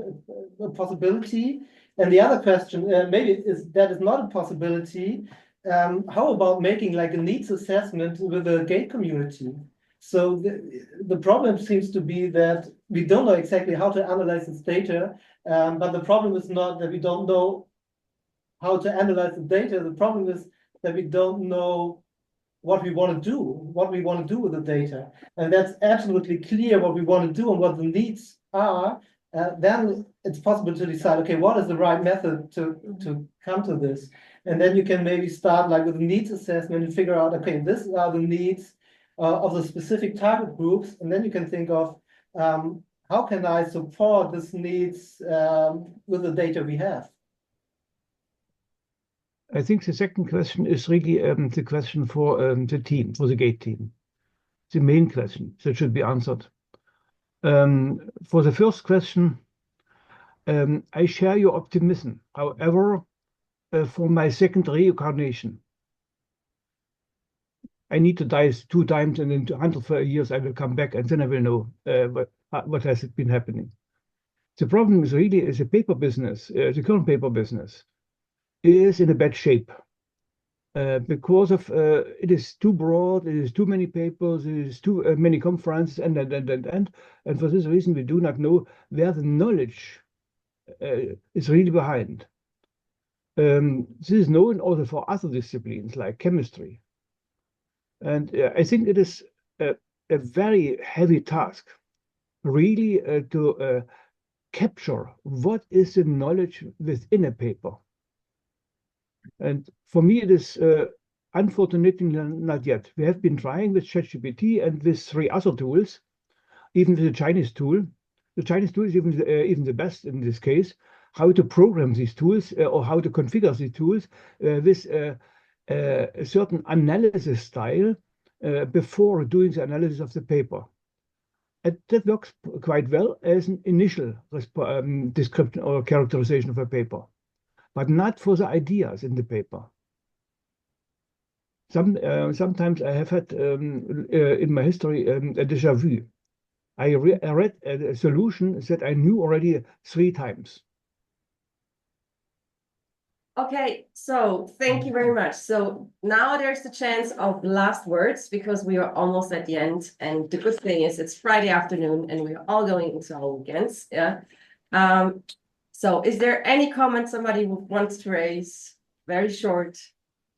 possibility. And the other question, maybe that is not a possibility. How about making like a needs assessment with the gay community? So the problem seems to be that we don't know exactly how to analyze this data, but the problem is not that we don't know how to analyze the data. The problem is that we don't know what we want to do with the data. And that's absolutely clear what we want to do and what the needs are. Then it's possible to decide, okay, what is the right method to come to this? And then you can maybe start like with a needs assessment and figure out, okay, these are the needs of the specific target groups. And then you can think of how can I support these needs with the data we have? I think the second question is really the question for the team, for the GATE team. The main question that should be answered. For the first question, I share your optimism. However, for my second reincarnation, I need to die 2 times, and in 100 years I will come back, and then I will know what has been happening. The problem is really the paper business, the current paper business, is in a bad shape because of it is too broad, it is too many papers, it is too many conferences, and for this reason we do not know where the knowledge is really behind. This is known also for other disciplines like chemistry. And I think it is a very heavy task, really, to capture what is the knowledge within a paper. And for me, it is unfortunately not yet. We have been trying with ChatGPT and with 3 other tools, even with the Chinese tool. The Chinese tool is even the best in this case, how to program these tools or how to configure these tools with a certain analysis style before doing the analysis of the paper. And that works quite well as an initial description or characterization of a paper, but not for the ideas in the paper. Sometimes I have had in my history a déjà vu. I read a solution that I knew already 3 times. Okay, so thank you very much. So now there's the chance of last words because we are almost at the end. And the good thing is it's Friday afternoon and we are all going into our weekends. Yeah. So is there any comment somebody wants to raise? Very short,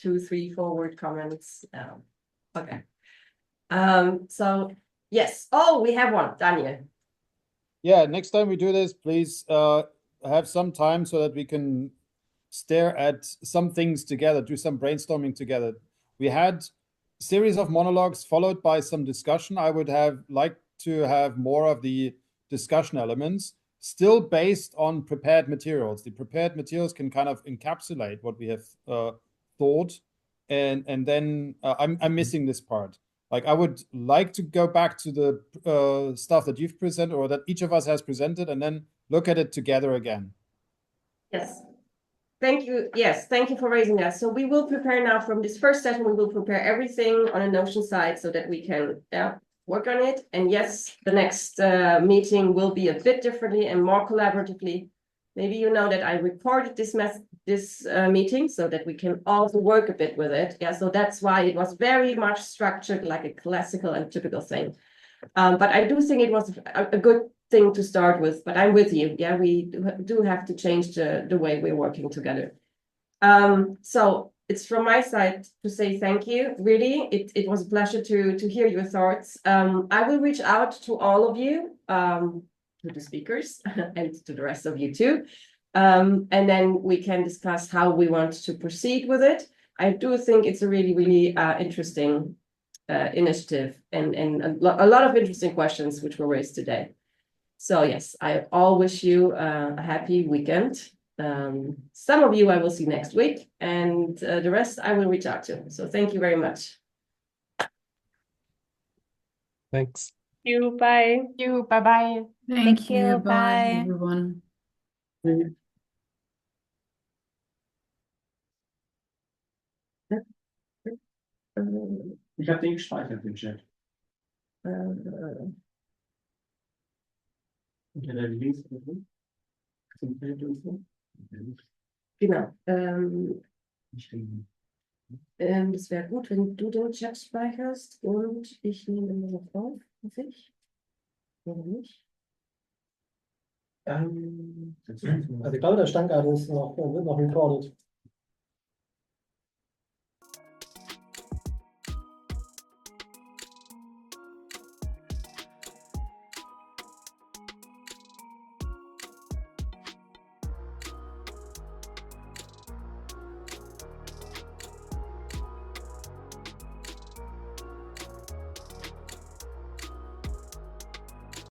2, 3, 4 word comments. Okay. So yes. Oh, we have one, Daniel. Yeah, next time we do this, please have some time so that we can stare at some things together, do some brainstorming together. We had a series of monologues followed by some discussion. I would have liked to have more of the discussion elements, still based on prepared materials. The prepared materials can kind of encapsulate what we have thought, and then I'm missing this part. Like I would like to go back to the stuff that you've presented or that each of us has presented, and then look at it together again. Yes. Thank you. Yes, thank you for raising that. So we will prepare now from this first session, we will prepare everything on a Notion side so that we can work on it. And yes, the next meeting will be a bit differently and more collaboratively. Maybe you know that I recorded this meeting so that we can also work a bit with it. Yeah, so that's why it was very much structured like a classical and typical thing. But I do think it was a good thing to start with, but I'm with you. Yeah, we do have to change the way we're working together. So it's from my side to say thank you. Really, it was a pleasure to hear your thoughts. I will reach out to all of you, to the speakers and to the rest of you too. And then we can discuss how we want to proceed with it. I do think it's a really, really interesting initiative and a lot of interesting questions which were raised today. So yes, I all wish you a happy weekend. Some of you I will see next week, and the rest I will reach out to. So thank you very much. Thanks. Thank you. Bye. Thank you. Bye-bye. Thank you. you. Bye, Bye. everyone. Ich habe den gespeichert, den Chat. Unter der Links zum Feld und so. Genau. Ich denke. Das wäre gut, wenn du den Chat speicherst und ich nehme immer noch auf, hoffe ich. Oder nicht? Also ich glaube, der Standard ist noch, wird noch recorded.